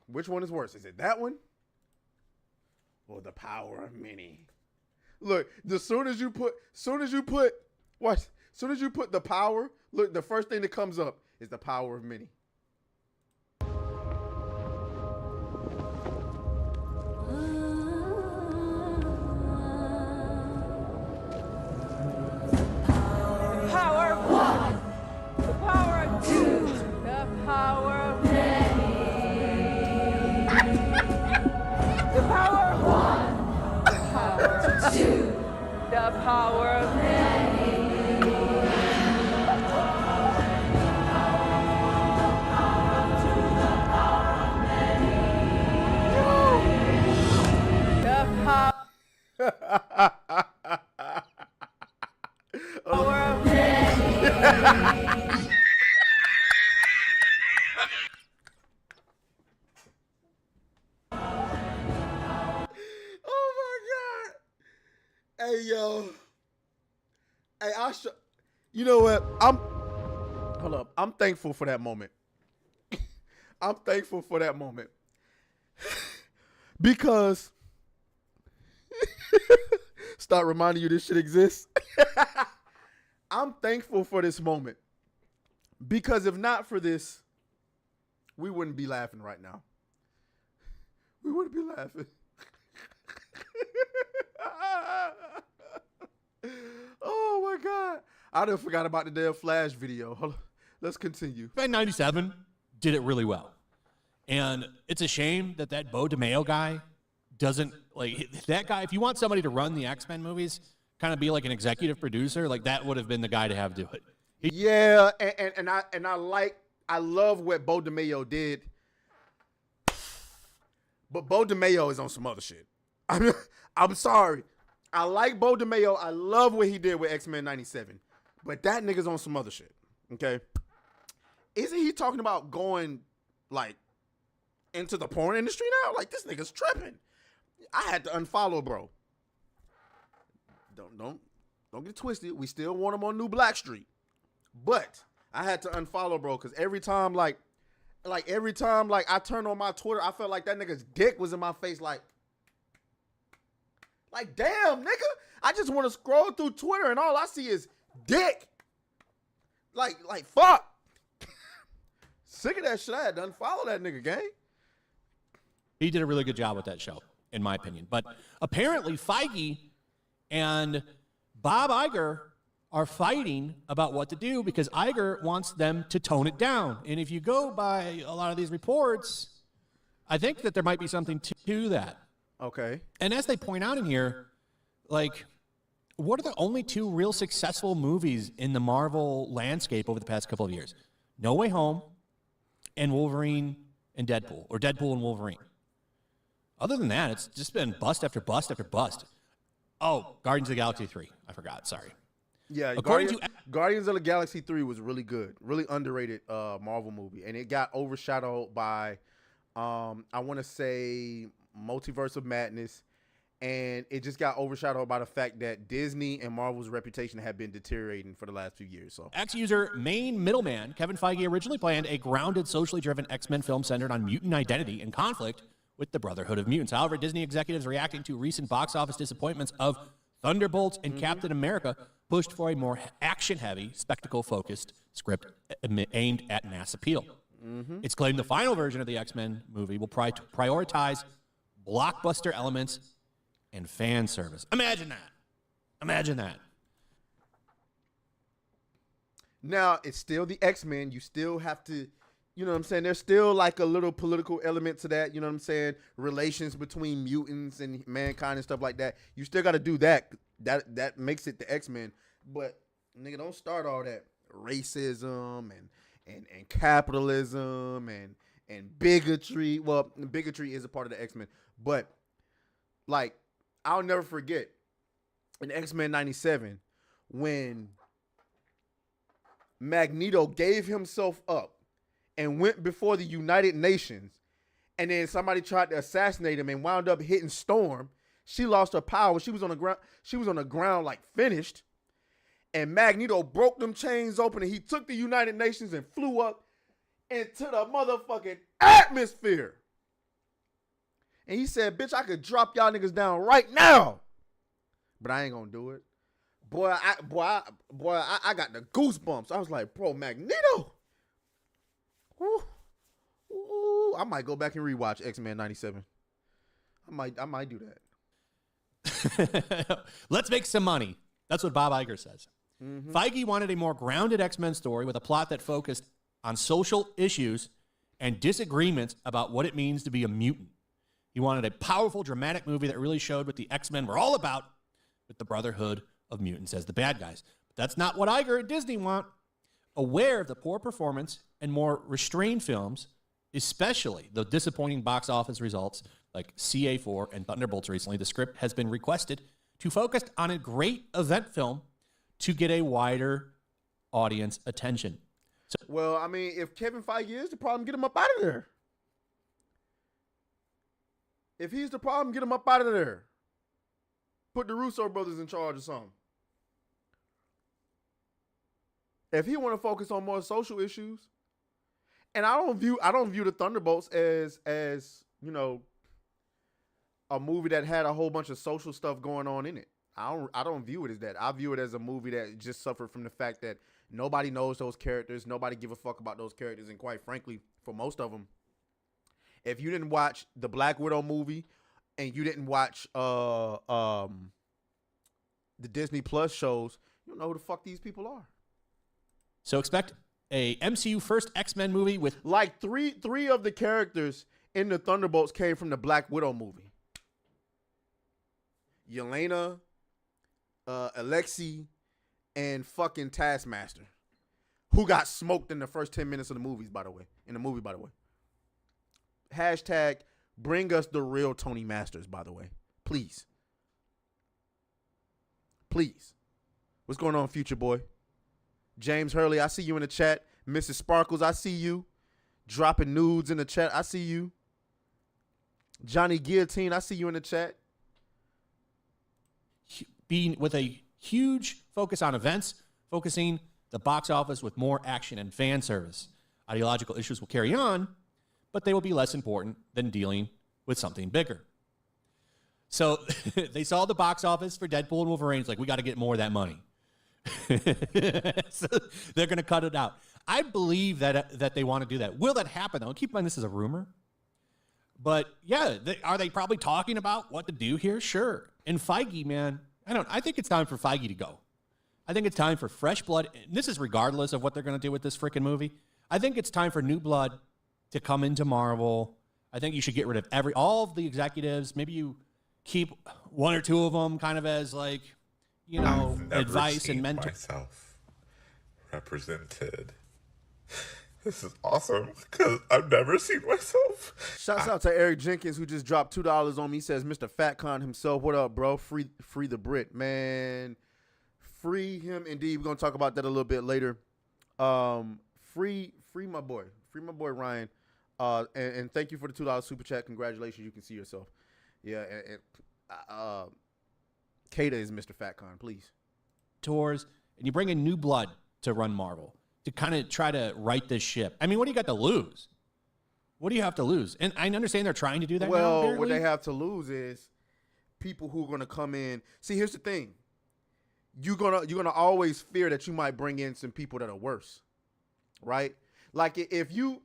Which one is worse? Is it that one? Or the power of many? Look, as soon as you put the power, look, the first thing that comes up is the power of many. Power of one, the power of two, the power of many. The power of one, the power of two, the power of many. Hey, yo. Hey, you know what? Hold up. I'm thankful for that moment. I'm thankful for that moment. Because start reminding you this shit exists. I'm thankful for this moment because if not for this, we wouldn't be laughing right now. We wouldn't be laughing. Oh my God. I done forgot about the damn Flash video. Hold on. Let's continue. X-Men 97 did it really well. And it's a shame that Beau DeMayo guy doesn't, like, that guy, if you want somebody to run the X-Men movies, kind of be like an executive producer, like that would have been the guy to have do it. Yeah, and I love what Beau DeMayo did. But Beau DeMayo is on some other shit. I'm sorry. I like Beau DeMayo. I love what he did with X-Men 97. But that nigga's on some other shit. Okay? Isn't he talking about going, like, into the porn industry now? Like, this nigga's tripping. I had to unfollow, bro. Don't get twisted. We still want him on New Black Street. But I had to unfollow, bro, because every time I turned on my Twitter, I felt like that nigga's dick was in my face, like damn, nigga. I just want to scroll through Twitter and all I see is dick. Like fuck. Sick of that shit. I had to unfollow that nigga, gang. He did a really good job with that show, in my opinion. But apparently Feige and Bob Iger are fighting about what to do because Iger wants them to tone it down. And if you go by a lot of these reports, I think that there might be something to that. Okay. And as they point out in here, like, what are the only two real successful movies in the Marvel landscape over the past couple of years? No Way Home and Wolverine and Deadpool, or Deadpool and Wolverine. Other than that, it's just been bust after bust after bust. Oh, Guardians of the Galaxy 3. I forgot. Sorry. Yeah, Guardians of the Galaxy 3 was really good. Really underrated Marvel movie. And it got overshadowed by, I want to say, Multiverse of Madness. And it just got overshadowed by the fact that Disney and Marvel's reputation had been deteriorating for the last few years. So, X-user main middleman Kevin Feige originally planned a grounded, socially driven X-Men film centered on mutant identity and conflict with the Brotherhood of Mutants. However, Disney executives reacting to recent box office disappointments of Thunderbolts and Captain America pushed for a more action-heavy, spectacle-focused script aimed at mass appeal. It's claimed the final version of the X-Men movie will prioritize blockbuster elements and fan service. Imagine that. Imagine that. now it's still the X-Men. You still have to, you know what I'm saying? There's still like a little political element to that, you know what I'm saying? Relations between mutants and mankind and stuff like that. You still got to do that. That makes it the X-Men. But nigga, don't start all that racism and capitalism and bigotry. Well, bigotry is a part of the X-Men, but like I'll never forget in X-Men 97 when Magneto gave himself up and went before the United Nations, and then somebody tried to assassinate him and wound up hitting Storm. She lost her power. She was on the ground. She was on the ground like finished. And Magneto broke them chains open, and he took the United Nations and flew up into the motherfucking atmosphere. And he said, bitch, I could drop y'all niggas down right now. But I ain't gonna do it. Boy, I got the goosebumps. I was like, bro, Magneto. Ooh, I might go back and rewatch X-Men 97. I might do that. Let's make some money. That's what Bob Iger says. Mm-hmm. Feige wanted a more grounded X-Men story with a plot that focused on social issues and disagreements about what it means to be a mutant. He wanted a powerful, dramatic movie that really showed what the X-Men were all about, with the Brotherhood of Mutants as the bad guys. But that's not what Iger and Disney want. Aware of the poor performance and more restrained films, especially the disappointing box office results like CA4 and Thunderbolts recently, the script has been requested to focus on a great event film to get a wider audience attention. So, well, I mean, if Kevin Feige is the problem, get him up out of there. If he's the problem, get him up out of there. Put the Russo brothers in charge or something. If he want to focus on more social issues, and I don't view the Thunderbolts as you know, a movie that had a whole bunch of social stuff going on in it. I don't view it as that. I view it as a movie that just suffered from the fact that nobody knows those characters, nobody give a fuck about those characters, and quite frankly, for most of them, if you didn't watch the Black Widow movie and you didn't watch the Disney Plus shows, you don't know who the fuck these people are. So expect a MCU first X-Men movie with like three of the characters in the Thunderbolts came from the Black Widow movie. Yelena, Alexei, and fucking Taskmaster, who got smoked in the first 10 minutes of the movie, by the way. Hashtag bring us the real Tony Masters, by the way. Please. Please. What's going on, future boy? James Hurley, I see you in the chat. Mrs. Sparkles, I see you. Dropping nudes in the chat, I see you. Johnny Guillotine, I see you in the chat. being with a huge focus on events, focusing the box office with more action and fan service. Ideological issues will carry on, but they will be less important than dealing with something bigger. So they saw the box office for Deadpool and Wolverine. It's like, we got to get more of that money. So they're going to cut it out. I believe that they want to do that. Will that happen, though? Keep in mind, this is a rumor. But, yeah, are they probably talking about what to do here? Sure. And Feige, man, I think it's time for Feige to go. I think it's time for fresh blood. And this is regardless of what they're going to do with this freaking movie. I think it's time for new blood to come into Marvel. I think you should get rid of all of the executives. Maybe you keep one or two of them kind of as, like, you know, advice and mentor. Myself represented. This is awesome because I've never seen myself. Shouts out to Eric Jenkins, who just dropped $2 on me. He says, Mr. Fatcon himself, what up, bro? Free the Brit, man. Free him indeed. We're gonna talk about that a little bit later. Free my boy. Free my boy Ryan. And thank you for the $2 super chat. Congratulations, you can see yourself. Yeah, and Kata is Mr. Fatcon, please. Tours, and you bring in new blood to run Marvel to kind of try to right this ship. I mean, what do you got to lose? What do you have to lose? And I understand they're trying to do that. Well, what they have to lose is people who are going to come in. See, here's the thing. You're gonna always fear that you might bring in some people that are worse, right? Like if you,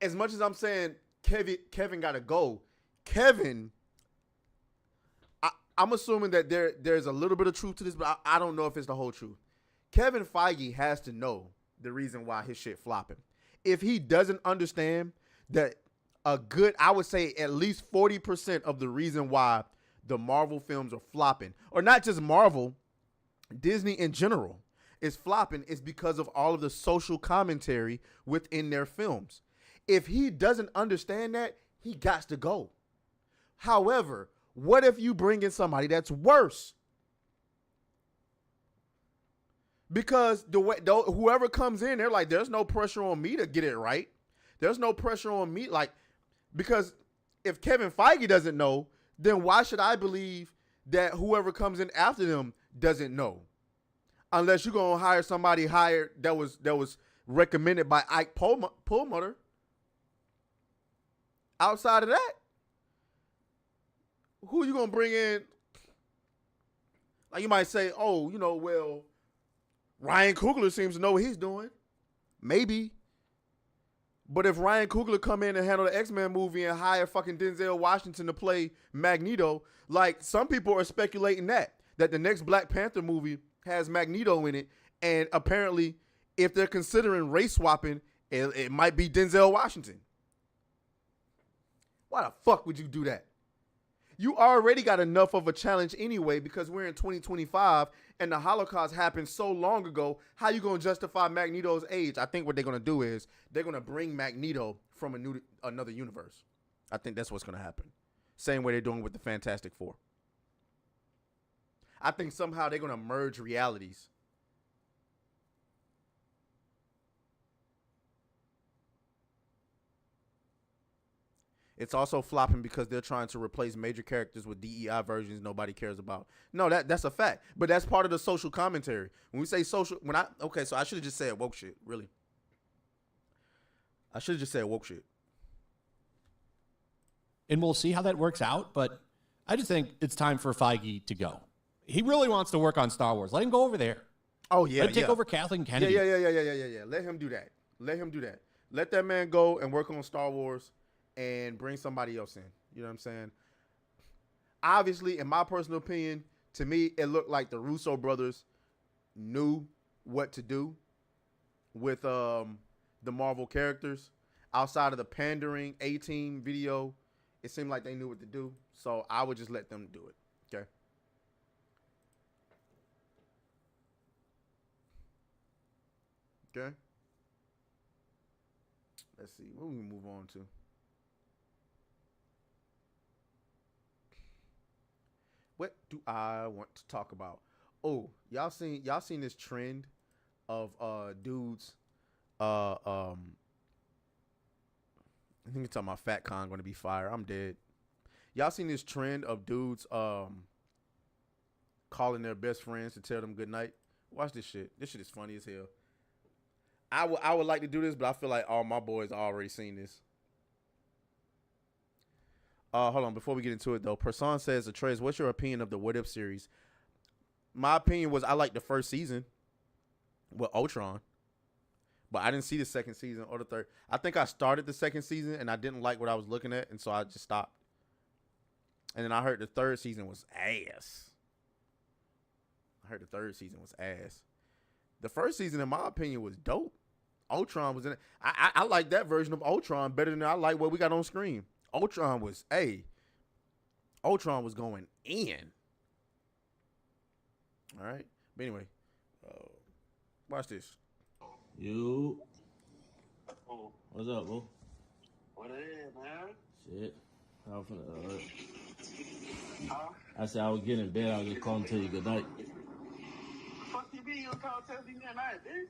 as much as I'm saying Kevin got to go, Kevin, I'm assuming that there's a little bit of truth to this, but I don't know if it's the whole truth. Kevin Feige has to know the reason why his shit flopping. If he doesn't understand that I would say at least 40% of the reason why the Marvel films are flopping, or not just Marvel, Disney in general is flopping, is because of all of the social commentary within their films. If he doesn't understand that, he got to go. However, what if you bring in somebody that's worse? Because whoever comes in, they're like, there's no pressure on me to get it right. There's no pressure on me. Like, because if Kevin Feige doesn't know, then why should I believe that whoever comes in after them doesn't know? Unless you're going to hire somebody that was recommended by Ike Perlmutter. Outside of that, who you going to bring in? Like, you might say, oh, well, Ryan Coogler seems to know what he's doing. Maybe. But if Ryan Coogler come in and handle the X-Men movie and hire fucking Denzel Washington to play Magneto, like, some people are speculating that the next Black Panther movie has Magneto in it, and apparently if they're considering race swapping, it might be Denzel Washington. Why the fuck would you do that? You already got enough of a challenge anyway because we're in 2025 and the Holocaust happened so long ago. How you going to justify Magneto's age? I think what they're going to do is they're going to bring Magneto from another universe. I think that's what's going to happen. Same way they're doing with the Fantastic Four. I think somehow they're going to merge realities. It's also flopping because they're trying to replace major characters with DEI versions nobody cares about. No, that's a fact. But that's part of the social commentary. When we say social, so I should have just said woke shit, really. I should have just said woke shit. And we'll see how that works out. But I just think it's time for Feige to go. He really wants to work on Star Wars. Let him go over there. Oh yeah, Let him take over Kathleen Kennedy. Yeah. Let him do that. Let that man go and work on Star Wars and bring somebody else in. You know what I'm saying? Obviously, in my personal opinion, to me, it looked like the Russo brothers knew what to do with the Marvel characters. Outside of the pandering A-Team video, it seemed like they knew what to do. So I would just let them do it. Okay. Okay. Let's see. What we move on to? What do I want to talk about? Oh, y'all seen this trend of dudes I think you're talking about Fatcon going to be fire. I'm dead. Y'all seen this trend of dudes calling their best friends to tell them good night? Watch this shit. This shit is funny as hell. I would like to do this, but I feel like all my boys already seen this. Hold on. Before we get into it, though, Person says, Atreus, what's your opinion of the What If series? My opinion was I liked the first season with Ultron. But I didn't see the second season or the third. I think I started the second season and I didn't like what I was looking at, and so I just stopped. And then I heard the third season was ass. The first season, in my opinion, was dope. Ultron was in it. I like that version of Ultron better than I like what we got on screen. Ultron was going in. All right. But anyway, watch this. You. What's up, bro? What is, man? Shit. I was finna, I said I was getting in bed. I was just calling to tell you good night. Fuck you mean you call tell me good night, dude?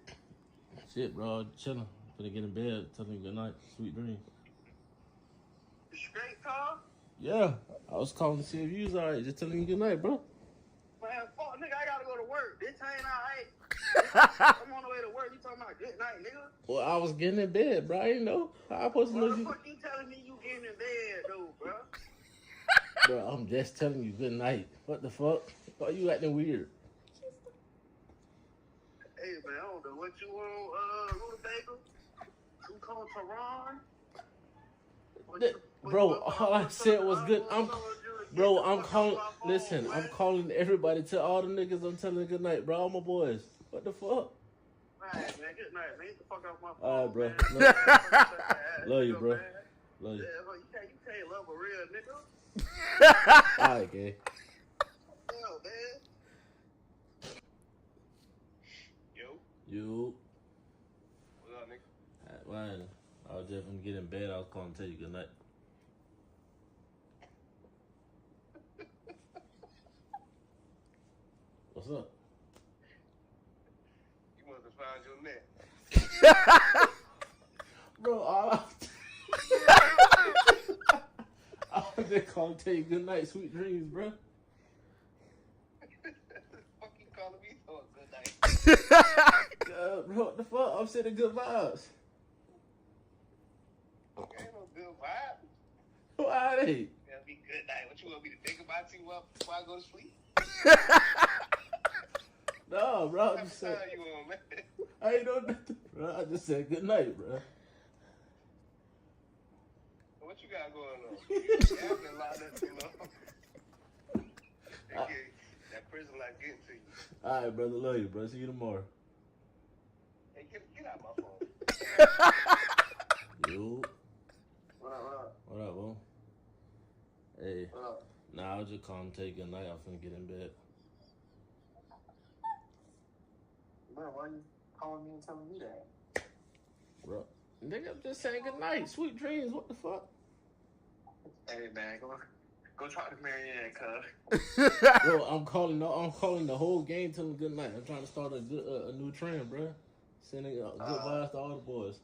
Shit, bro. Chilling. Finna get in bed. Telling you good night. Sweet dreams. Straight call? Yeah. I was calling to see if you was alright. Just telling you good night, bro. Man, fuck, nigga, I gotta go to work. This ain't alright. I'm on the way to work. You talking about good night, nigga? Well, I was getting in bed, bro. I didn't know. How I supposed to know What the you? fuck you telling me you getting in bed, though, bro? Bro, I'm just telling you good night. What the fuck? Why you acting weird? Hey, man, I don't know what you want, Rutabaga? You call Tehran? Bro, all I said was good. I'm calling. Listen, I'm calling everybody. Tell all the niggas I'm telling good night, bro. All my boys. What the fuck? All right, man. Good night, man. Get the fuck off my phone. All right, bro. Love you, bro. Love you. Yeah, you can't love a real nigga. All right, gay. Hell, man. You. What up, nigga? Man, I was just gonna get in bed. I was calling to tell you good night. What's up? You must have found your neck. Bro, I was just calling to tell you good night, sweet dreams, bro. Fuck you calling me for a good night? Bro, what the fuck? I'm sending good vibes. Okay, no good vibe. Why are they? That'll be good night. What you want me to think about you before I go to sleep? No, bro, I just said. You on, man? I ain't know nothing, bro. I just said good night, bro. What you got going on? You haven't locked up too long. That prison life getting to you. All right, brother. Love you, bro. See you tomorrow. Hey, get out my phone. Yo. What up? What up, bro? Hey. What up? Nah, I was just calling to tell you good night. I was finna get in bed. Bro, why you calling me and telling me that? Bro. Nigga, I'm just saying good night. Sweet dreams. What the fuck? Hey, man, go try to marry that, cuz. Bro, I'm calling the whole game telling them good night. I'm trying to start a new trend, bro. Sending good vibes to all the boys.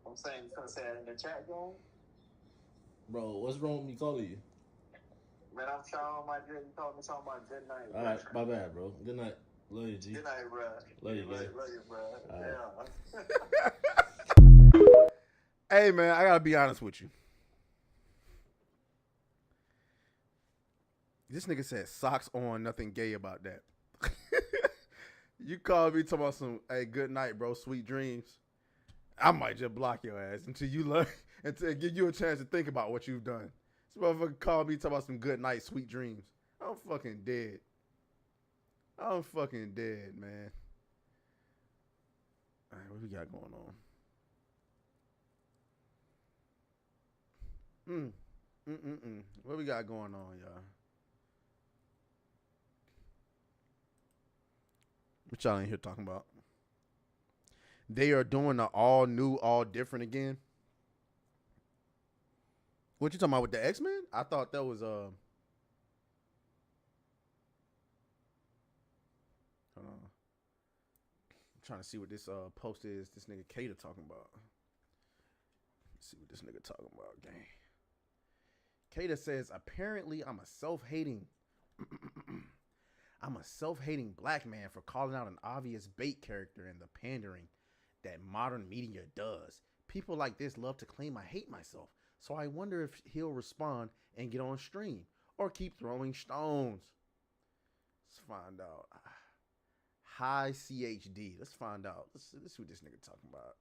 I'm saying you gonna say that in the chat game? Bro, what's wrong with me calling you? Man, I'm trying my good. You told me something about good night. All right, my bad, bro. Good night. Love you, G. Good night, bro. Love you, man. Love you, bro. Right. Hey, man, I gotta be honest with you. This nigga said socks on, nothing gay about that. You called me talking about some, hey, good night, bro, sweet dreams. I might just block your ass until you learn, until give you a chance to think about what you've done. This motherfucker called me talking about some good night, sweet dreams. I'm fucking dead. I'm fucking dead, man. All right, what we got going on? What we got going on, y'all? What y'all in here talking about? They are doing the all new, all different again. What you talking about with the X-Men? I thought that was hold on. I'm trying to see what this post is. This nigga Kata talking about. Let's see what this nigga talking about, gang. Kata says, apparently I'm a self-hating black man for calling out an obvious bait character and the pandering that modern media does. People like this love to claim I hate myself, so I wonder if he'll respond and get on stream or keep throwing stones. Let's find out. High CHD. Let's find out. Let's see what this nigga talking about.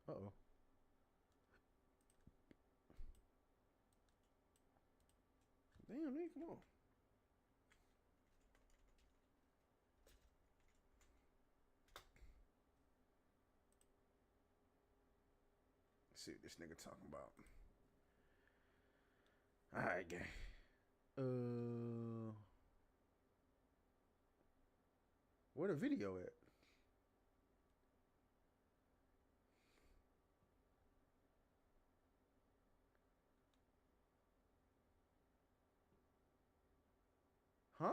Uh-oh. Damn, nigga, come on. Let's see what this nigga talking about. All right, gang. Where the video at? Huh?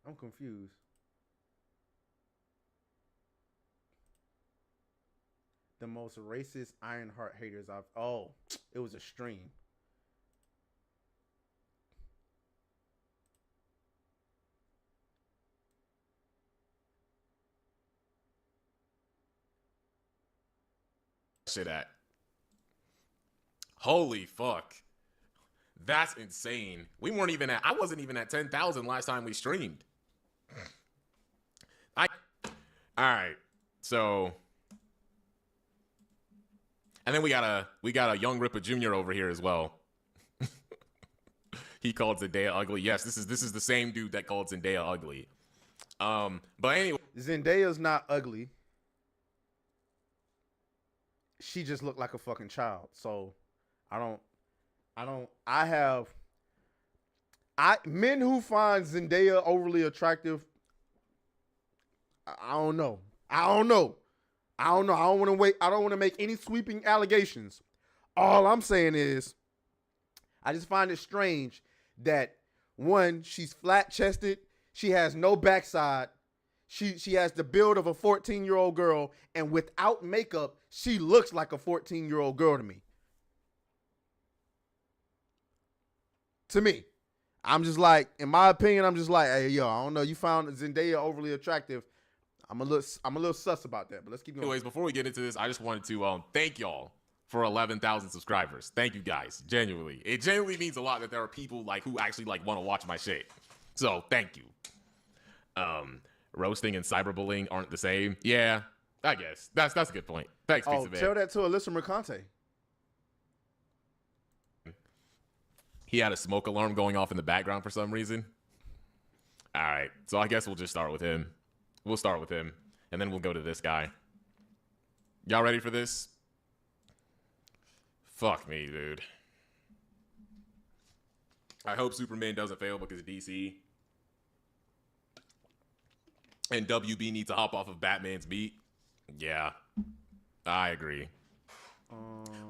I'm confused. The most racist Ironheart haters I've... Oh, it was a stream. Shit at. Holy fuck. That's insane. We weren't even at, I wasn't even at 10,000 last time we streamed. All right. So, and then we got a young Ripper Jr. over here as well. He called Zendaya ugly. Yes, this is the same dude that called Zendaya ugly. But anyway, Zendaya's not ugly. She just looked like a fucking child. So men who find Zendaya overly attractive, I don't know. I don't want to make any sweeping allegations. All I'm saying is I just find it strange that, one, she's flat-chested, she has no backside, she has the build of a 14-year-old girl, and without makeup, she looks like a 14-year-old girl to me. To me. I'm just like, in my opinion, I'm just like, hey, yo, I don't know. You found Zendaya overly attractive. I'm a little sus about that, but let's keep going. Anyways, before we get into this, I just wanted to thank y'all for 11,000 subscribers. Thank you guys. Genuinely. It genuinely means a lot that there are people like who actually like want to watch my shit. So thank you. Roasting and cyberbullying aren't the same. Yeah, I guess. That's a good point. Thanks, Pizza Man. Tell that to Alyssa Mercante. He had a smoke alarm going off in the background for some reason. All right. So I guess we'll just start with him. We'll start with him, and then we'll go to this guy. Y'all ready for this? Fuck me, dude. I hope Superman doesn't fail because of DC. And WB needs to hop off of Batman's beat. Yeah, I agree.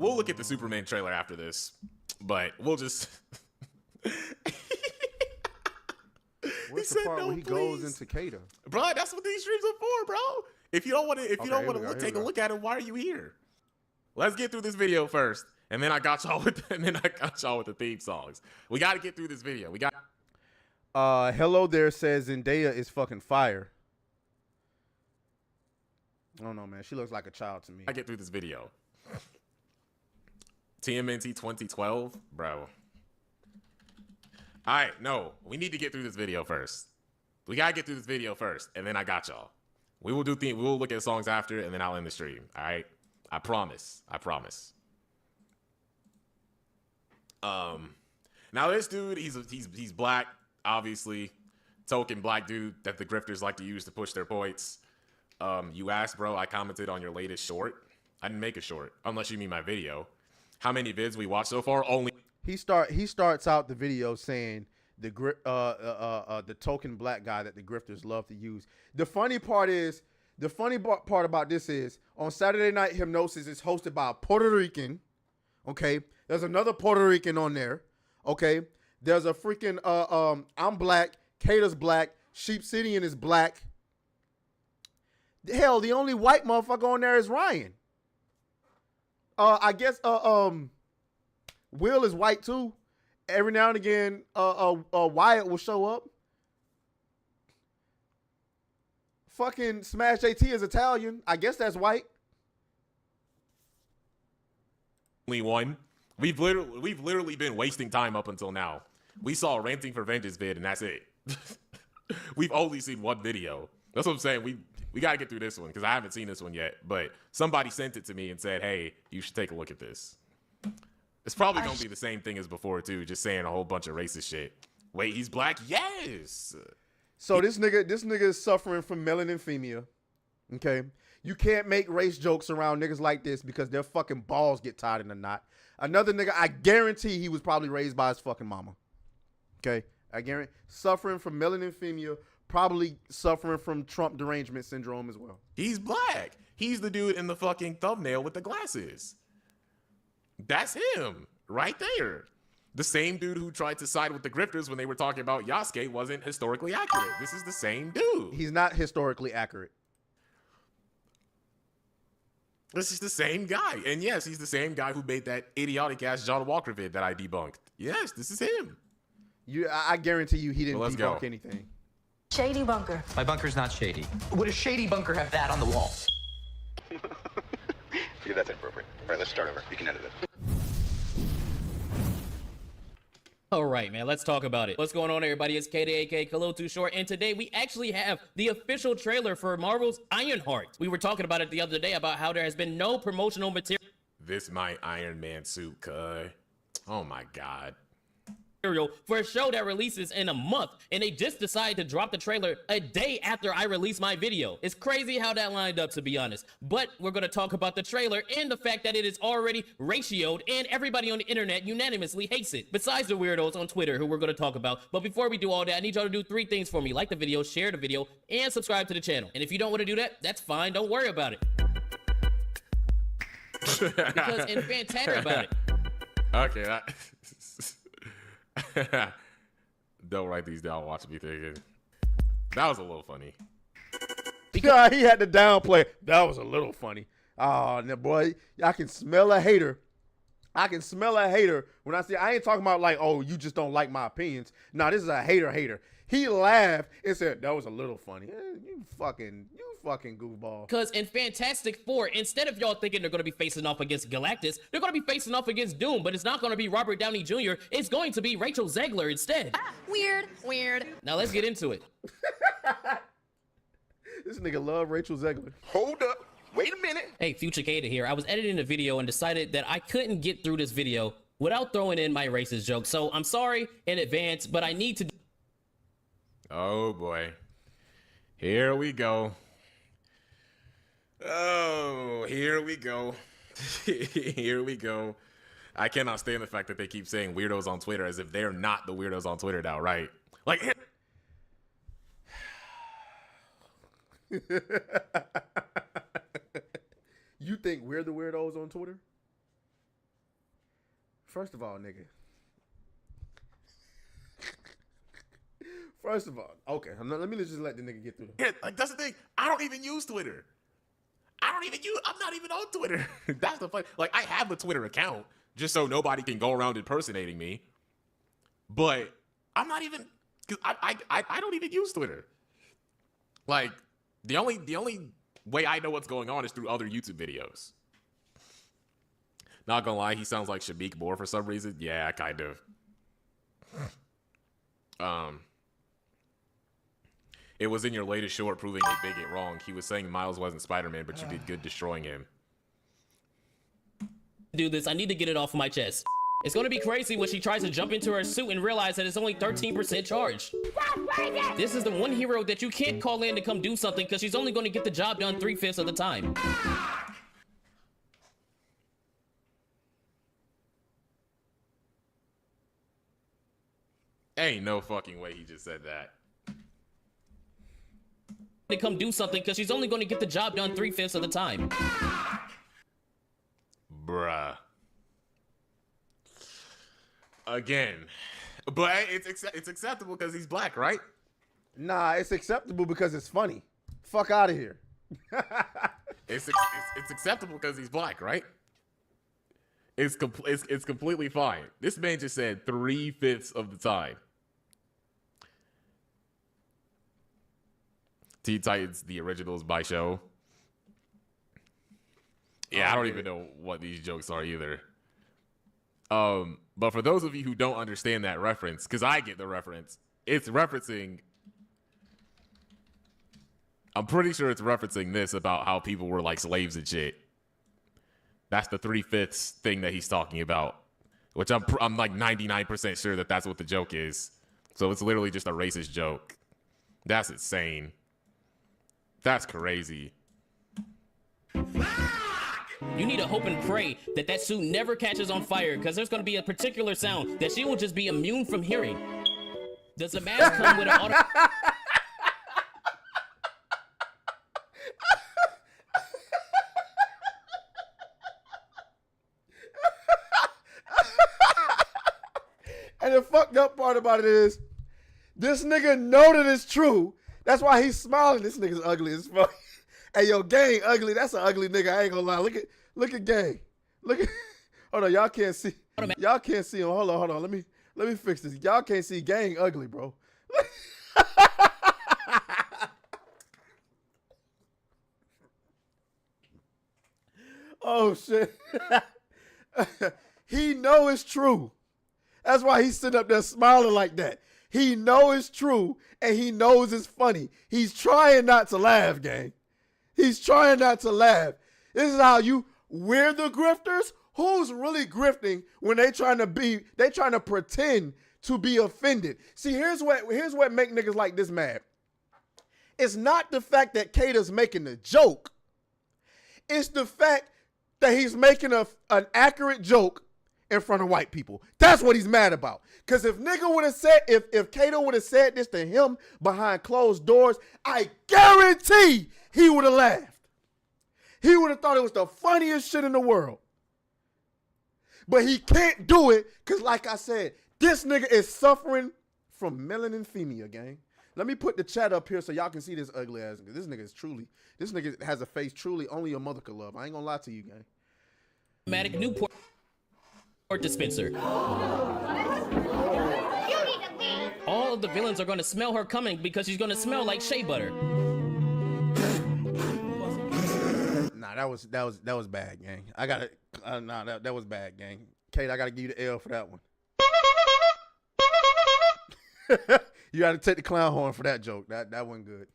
We'll look at the Superman trailer after this, but we'll just... What's the part where he goes into Kata? Bro, that's what these streams are for, bro. If you don't want to, take a look at it, why are you here? Let's get through this video first, and then I got y'all with the theme songs. We got to get through this video. We got. Hello there says Zendaya is fucking fire. I don't know, man. She looks like a child to me. I get through this video. TMNT 2012, bro. All right, no, we need to get through this video first. We gotta get through this video first, and then I got y'all. We will we will look at songs after, and then I'll end the stream. All right, I promise. I promise. Now this dude, he's black, obviously, token black dude that the grifters like to use to push their points. You asked, bro. I commented on your latest short. I didn't make a short, unless you mean my video. How many vids we watched so far? Only. He starts out the video saying the token black guy that the grifters love to use. The funny part about this is on Saturday Night Hypnosis is hosted by a Puerto Rican. Okay, there's another Puerto Rican on there. Okay, there's a freaking I'm black, Cater's black, Sheepsidian is black. Hell, the only white motherfucker on there is Ryan. I guess Will is white too. Every now and again, Wyatt will show up. Fucking Smash JT is Italian. I guess that's white. Only one. We've literally been wasting time up until now. We saw a Ranting for Vengeance vid, and that's it. We've only seen one video. That's what I'm saying. We got to get through this one because I haven't seen this one yet. But somebody sent it to me and said, hey, you should take a look at this. It's probably going to be the same thing as before, too, just saying a whole bunch of racist shit. Wait, he's black? Yes. So this nigga is suffering from melanemphemia. Okay? You can't make race jokes around niggas like this because their fucking balls get tied in a knot. Another nigga, I guarantee he was probably raised by his fucking mama. Okay? I guarantee. Suffering from melanemphemia, probably suffering from Trump derangement syndrome as well. He's black. He's the dude in the fucking thumbnail with the glasses. That's him right there. The same dude who tried to side with the grifters when they were talking about Yasuke wasn't historically accurate. This is the same dude. He's not historically accurate. This is the same guy. And yes, he's the same guy who made that idiotic ass John Walker vid that I debunked. Yes, this is him. I guarantee you he didn't debunk go. anything. Shady bunker. My bunker's not shady. Would a shady bunker have that on the wall? Yeah, that's inappropriate. All right, let's start over. You can edit it. All right, man, let's talk about it. What's going on, everybody? It's KDAK, Khalil Too Short, and today we actually have the official trailer for Marvel's Ironheart. We were talking about it the other day about how there has been no promotional material. This my Iron Man suit, cuz. Oh my God. For a show that releases in a month, and they just decided to drop the trailer a day after I released my video. It's crazy how that lined up, to be honest. But we're going to talk about the trailer and the fact that it is already ratioed and everybody on the internet unanimously hates it, besides the weirdos on Twitter who we're going to talk about. But before we do all that, I need y'all to do 3 things for me. Like the video, share the video, and subscribe to the channel. And if you don't want to do that, that's fine. Don't worry about it. Because in fantastic about it. Okay, don't write these down. Watch me thinking. That was a little funny. Yeah, he had to downplay. That was a little funny. Oh, no, boy, I can smell a hater. I can smell a hater when I say I ain't talking about like, oh, you just don't like my opinions. No, this is a hater. He laughed and said that was a little funny. You fucking goofball. Because in Fantastic Four, instead of y'all thinking they're going to be facing off against Galactus, they're going to be facing off against Doom, but it's not going to be Robert Downey Jr. It's going to be Rachel Zegler instead. Weird. Now let's get into it. This nigga love Rachel Zegler. Hold up. Wait a minute. Hey, Future Kata here. I was editing a video and decided that I couldn't get through this video without throwing in my racist joke. So I'm sorry in advance, but I need to. Oh boy. Here we go. Oh, here we go. Here we go. I cannot stand the fact that they keep saying weirdos on Twitter as if they're not the weirdos on Twitter now, right? Like, you think we're the weirdos on Twitter? First of all, nigga. First of all, okay. Let me just let the nigga get through that. Yeah, like that's the thing. I don't even use Twitter. I'm not even on Twitter. That's the fun. Like, I have a Twitter account just so nobody can go around impersonating me. But I'm not even, because I don't even use Twitter. Like, the only way I know what's going on is through other YouTube videos. Not gonna lie, he sounds like Shabik Moore for some reason. Yeah, kind of. It was in your latest short proving a bigot wrong. He was saying Miles wasn't Spider-Man, but you did good destroying him. Do this. I need to get it off my chest. It's gonna be crazy when she tries to jump into her suit and realize that it's only 13% charged. This is the one hero that you can't call in to come do something because she's only gonna get the job done 3/5 of the time. Ain't no fucking way he just said that. To come do something because she's only gonna get the job done 3/5 of the time. Bruh. Again. But it's acceptable because he's black, right? Nah, it's acceptable because it's funny. Fuck out of here. It's acceptable because he's black, right? It's completely fine. This man just said 3/5 of the time. Teen Titans, the originals by show. Yeah, I don't even know what these jokes are either. But for those of you who don't understand that reference, because I get the reference, it's referencing. I'm pretty sure it's referencing this about how people were like slaves and shit. That's the 3/5 thing that he's talking about, which I'm like 99% sure that that's what the joke is. So it's literally just a racist joke. That's insane. That's crazy. You need to hope and pray that that suit never catches on fire because there's going to be a particular sound that she will just be immune from hearing. Does the mask come with an auto... And the fucked up part about it is, this nigga know that it's true. That's why he's smiling. This nigga's ugly as fuck. Hey, yo, Gang ugly. That's an ugly nigga. I ain't gonna lie. Look at Gang. Look at. Hold on, y'all can't see. Y'all can't see him. Hold on. Let me fix this. Y'all can't see Gang ugly, bro. Oh shit. He know it's true. That's why he's sitting up there smiling like that. He know it's true, and he knows it's funny. He's trying not to laugh, Gang. He's trying not to laugh. This is how we're the grifters. Who's really grifting when they trying to pretend to be offended? See, here's what make niggas like this mad. It's not the fact that Kata's making a joke. It's the fact that he's making an accurate joke in front of white people. That's what he's mad about. Because if nigga would have said, if Kato would have said this to him behind closed doors, I guarantee he would have laughed. He would have thought it was the funniest shit in the world. But he can't do it because, like I said, this nigga is suffering from melanemia, gang. Let me put the chat up here so y'all can see this ugly ass nigga. This nigga has a face truly only a mother could love. I ain't gonna lie to you, gang. Automatic Newport dispenser. All of the villains are going to smell her coming because she's going to smell like shea butter. Nah, that was bad, gang. I gotta that was bad, gang. Kate, I gotta give you the L for that one. You gotta take the clown horn for that joke. That wasn't good.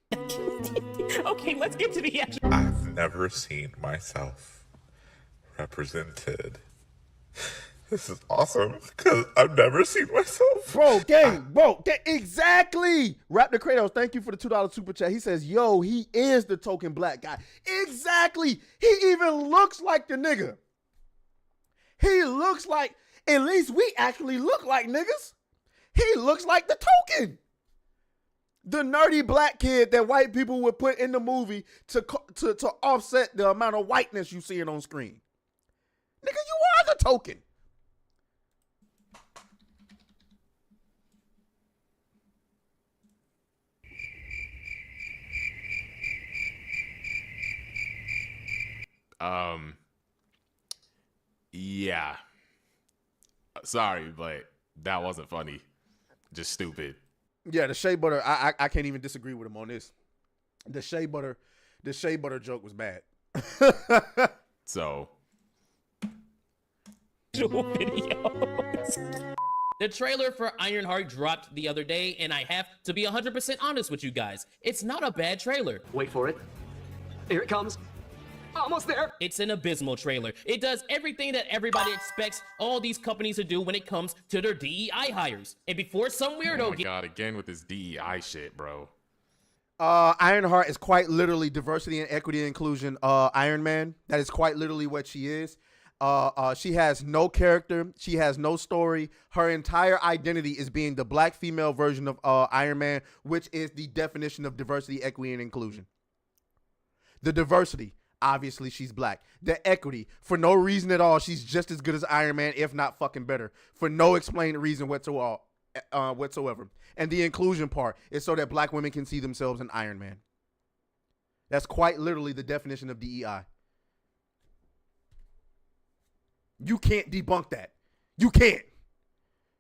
Okay, let's get to the actual. I've never seen myself represented. This is awesome because I've never seen myself. Bro, exactly. Raptor Kratos, thank you for the $2 super chat. He says, yo, he is the token black guy. Exactly. He even looks like the nigga. He looks like, at least we actually look like niggas. He looks like the token. The nerdy black kid that white people would put in the movie to offset the amount of whiteness you see on screen. Nigga, you are the token. Yeah. Sorry, but that wasn't funny. Just stupid. Yeah, the shea butter, I can't even disagree with him on this. The shea butter joke was bad. So, videos. The trailer for Ironheart dropped the other day, and I have to be 100% honest with you guys. It's not a bad trailer. Wait for it. Here it comes. Almost there. It's an abysmal trailer. It does everything that everybody expects all these companies to do when it comes to their DEI hires. And before some weirdo Oh my god, again with this DEI shit, bro. Ironheart is quite literally diversity and equity and inclusion Iron Man. That is quite literally what she is. She has no character. She has no story. Her entire identity is being the black female version of Iron Man, which is the definition of diversity, equity, and inclusion. The diversity, obviously she's black. The equity, for no reason at all, she's just as good as Iron Man, if not fucking better, for no explained reason whatsoever. And the inclusion part is so that black women can see themselves in Iron Man. That's quite literally the definition of DEI. You can't debunk that. You can't.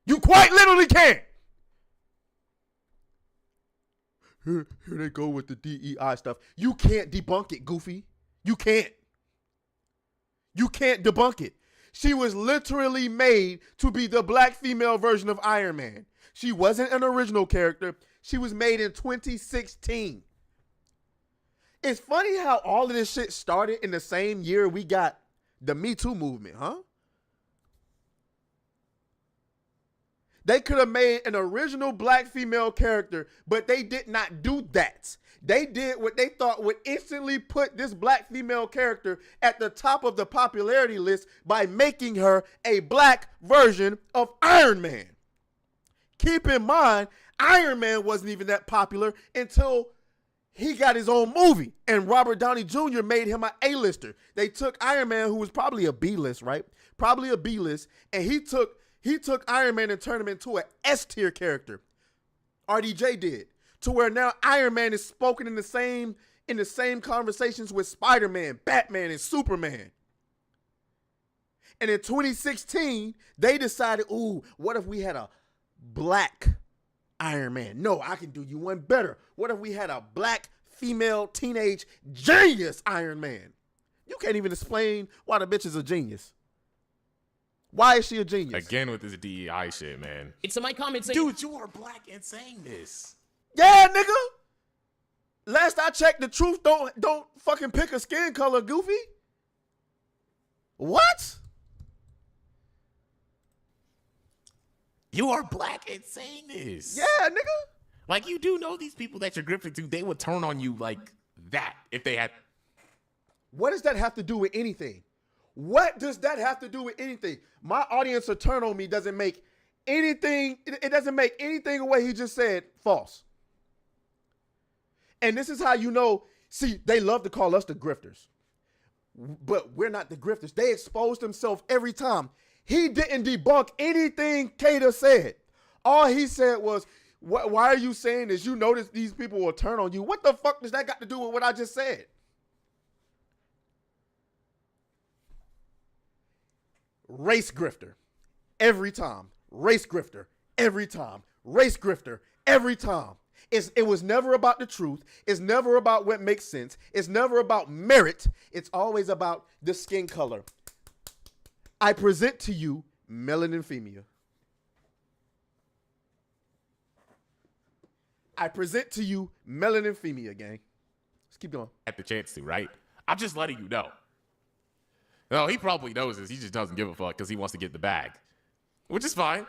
You quite literally can't. Here they go with the DEI stuff. You can't debunk it, Goofy. You can't. You can't debunk it. She was literally made to be the black female version of Iron Man. She wasn't an original character. She was made in 2016. It's funny how all of this shit started in the same year we got the Me Too movement, huh? They could have made an original black female character, but they did not do that. They did what they thought would instantly put this black female character at the top of the popularity list by making her a black version of Iron Man. Keep in mind, Iron Man wasn't even that popular until he got his own movie, and Robert Downey Jr. made him an A-lister. They took Iron Man, who was probably a B-list, right? Probably a B-list, and he took Iron Man and turned him into an S-tier character. RDJ did, to where now Iron Man is spoken in the same conversations with Spider-Man, Batman, and Superman. And in 2016, they decided, ooh, what if we had a black Iron Man? No, I can do you one better. What if we had a black female teenage genius Iron Man? You can't even explain why the bitch is a genius. Why is she a genius? Again with this DEI shit, man. It's in my comments. Dude, you are black and saying this. Yeah, nigga. Last I checked, the truth don't fucking pick a skin color, Goofy. What? You are black and saying this. Yeah, nigga. Like, you do know these people that you're grifting to, they would turn on you like that if they had. What does that have to do with anything? What does that have to do with anything? My audience to turn on me doesn't make anything, it doesn't make anything of what he just said false. And this is how you know, see, they love to call us the grifters, but we're not the grifters. They expose themselves every time. He didn't debunk anything Kata said. All he said was, why are you saying this? You notice these people will turn on you. What the fuck does that got to do with what I just said? Race grifter every time. Race grifter every time. Race grifter every time. It was never about the truth. It's never about what makes sense. It's never about merit. It's always about the skin color. I present to you melaninphemia. I present to you melaninphemia, gang. Let's keep going. At the chance to, right? I'm just letting you know. No, he probably knows this. He just doesn't give a fuck because he wants to get the bag, which is fine.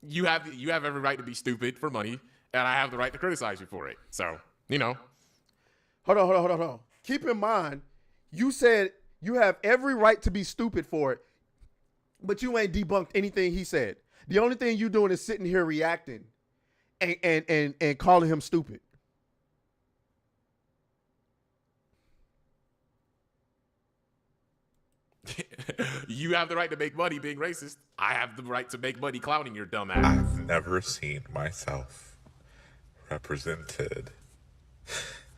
You have every right to be stupid for money, and I have the right to criticize you for it. So, you know. Hold on. Keep in mind, you said you have every right to be stupid for it, but you ain't debunked anything he said. The only thing you doing is sitting here reacting and calling him stupid. You have the right to make money being racist. I have the right to make money clowning your dumb ass. I've never seen myself represented.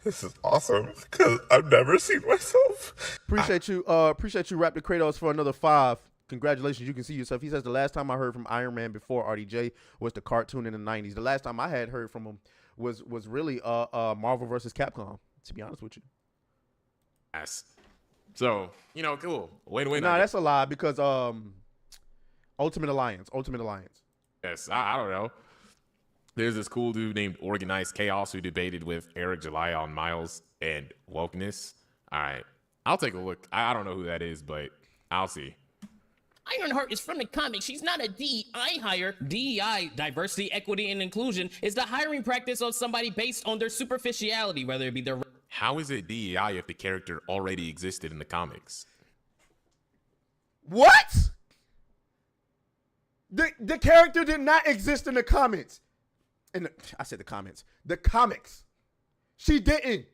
This is awesome because I've never seen myself. Appreciate you, Raptor Kratos, for another 5. Congratulations, you can see yourself. He says the last time I heard from Iron Man before RDJ was the cartoon in the 90s. The last time I had heard from him was really Marvel vs. Capcom, to be honest with you. So, you know, cool. Win-win. Nah, that's a lie because Ultimate Alliance. Ultimate Alliance. Yes, I don't know. There's this cool dude named Organized Chaos who debated with Eric July on Miles and wokeness. All right, I'll take a look. I don't know who that is, but I'll see. Ironheart is from the comics. She's not a DEI hire. DEI, diversity, equity, and inclusion, is the hiring practice of somebody based on their superficiality, whether it be their... How is it DEI if the character already existed in the comics? What? The character did not exist in the comments. I said the comments. The comics. She didn't.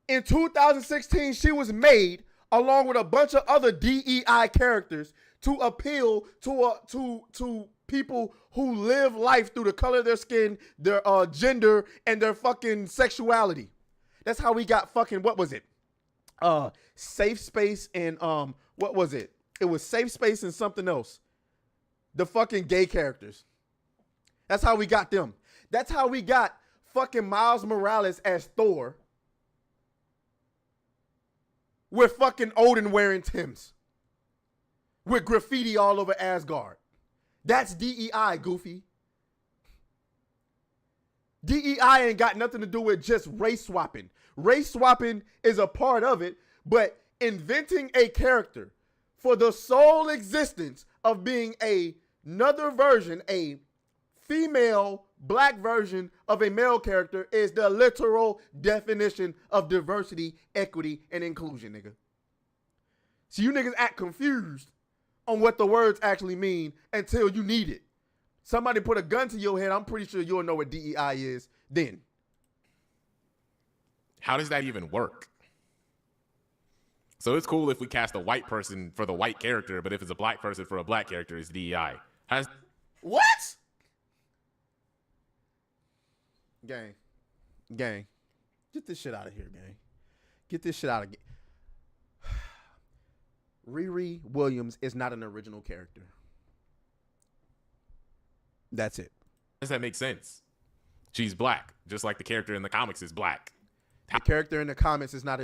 In 2016, she was made along with a bunch of other DEI characters to appeal to people who live life through the color of their skin, their gender, and their fucking sexuality. That's how we got fucking, what was it? Safe Space and what was it? It was Safe Space and something else. The fucking gay characters. That's how we got them. That's how we got fucking Miles Morales as Thor. With fucking Odin wearing Timbs. With graffiti all over Asgard. That's DEI, Goofy. DEI ain't got nothing to do with just race swapping. Race swapping is a part of it, but inventing a character for the sole existence of being another version, a female black version of a male character is the literal definition of diversity, equity, and inclusion, nigga. So you niggas act confused on what the words actually mean until you need it. Somebody put a gun to your head, I'm pretty sure you'll know what DEI is then. How does that even work? So it's cool if we cast a white person for the white character, but if it's a black person for a black character, it's DEI. What? Gang. Get this shit out of here, gang. Get this shit out of here. Riri Williams is not an original character. That's it. Does that make sense? She's black, just like the character in the comics is black. The character in the comics is not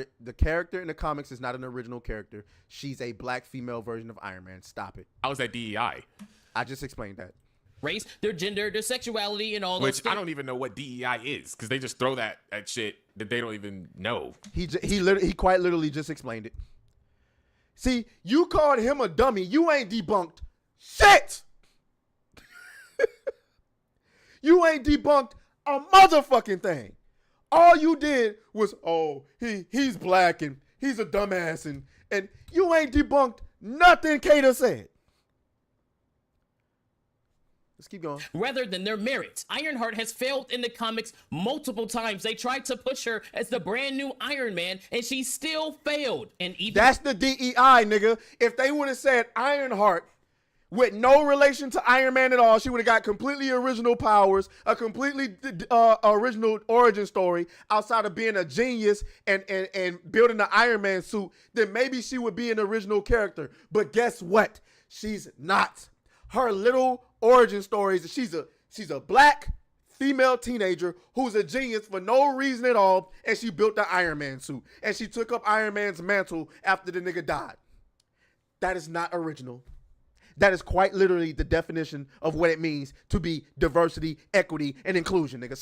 an original character. She's a black female version of Iron Man. Stop it. How is that DEI? I just explained that. Race, their gender, their sexuality, and all Which those I don't even know what DEI is because they just throw that at shit that they don't even know. He quite literally just explained it. See, you called him a dummy. You ain't debunked shit. You ain't debunked a motherfucking thing. All you did was, he's black and he's a dumbass and you ain't debunked nothing Kato said. Let's keep going. Rather than their merits, Ironheart has failed in the comics multiple times. They tried to push her as the brand new Iron Man, and she still failed. And even that's the DEI, nigga. If they would have said Ironheart with no relation to Iron Man at all, she would have got completely original powers, a completely original origin story outside of being a genius and building the Iron Man suit, then maybe she would be an original character. But guess what? She's not. Her little origin story is she's a black female teenager who's a genius for no reason at all, and she built the Iron Man suit, and she took up Iron Man's mantle after the nigga died. That is not original. That is quite literally the definition of what it means to be diversity, equity, and inclusion, nigga.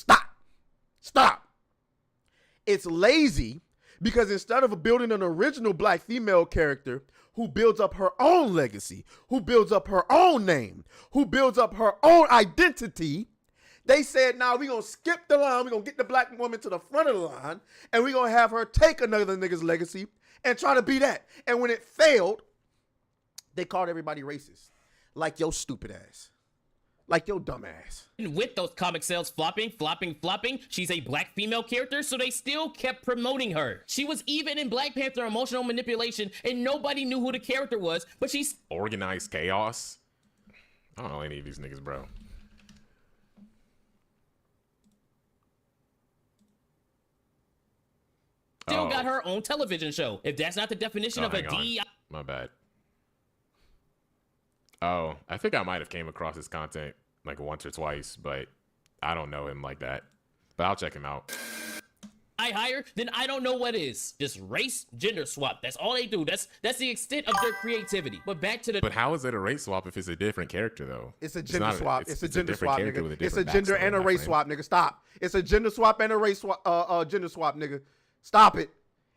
Stop. It's lazy because instead of building an original black female character who builds up her own legacy, who builds up her own name, who builds up her own identity, they said, nah, we're going to skip the line. We're going to get the black woman to the front of the line, and we're going to have her take another nigga's legacy and try to be that. And when it failed, they called everybody racist. Like your stupid ass. Like your dumb ass. with those comic sales flopping, she's a black female character, so they still kept promoting her. She was even in Black Panther Emotional Manipulation, and nobody knew who the character was, but she's... Organized Chaos? I don't know any of these niggas, bro. Still got her own television show. If that's not the definition of a DEI... My bad. Oh, I think I might have came across his content like once or twice, but I don't know him like that. But I'll check him out. hire, then I don't know what is. Just race, gender swap. That's all they do. That's the extent of their creativity. But back to the. But how is it a race swap if it's a different character though? It's a gender swap. It's a gender swap, character with nigga. a It's a different gender backstory, and a my race friend. swap, nigga. Stop. It's a gender swap and a race swap. Gender swap, nigga. Stop it.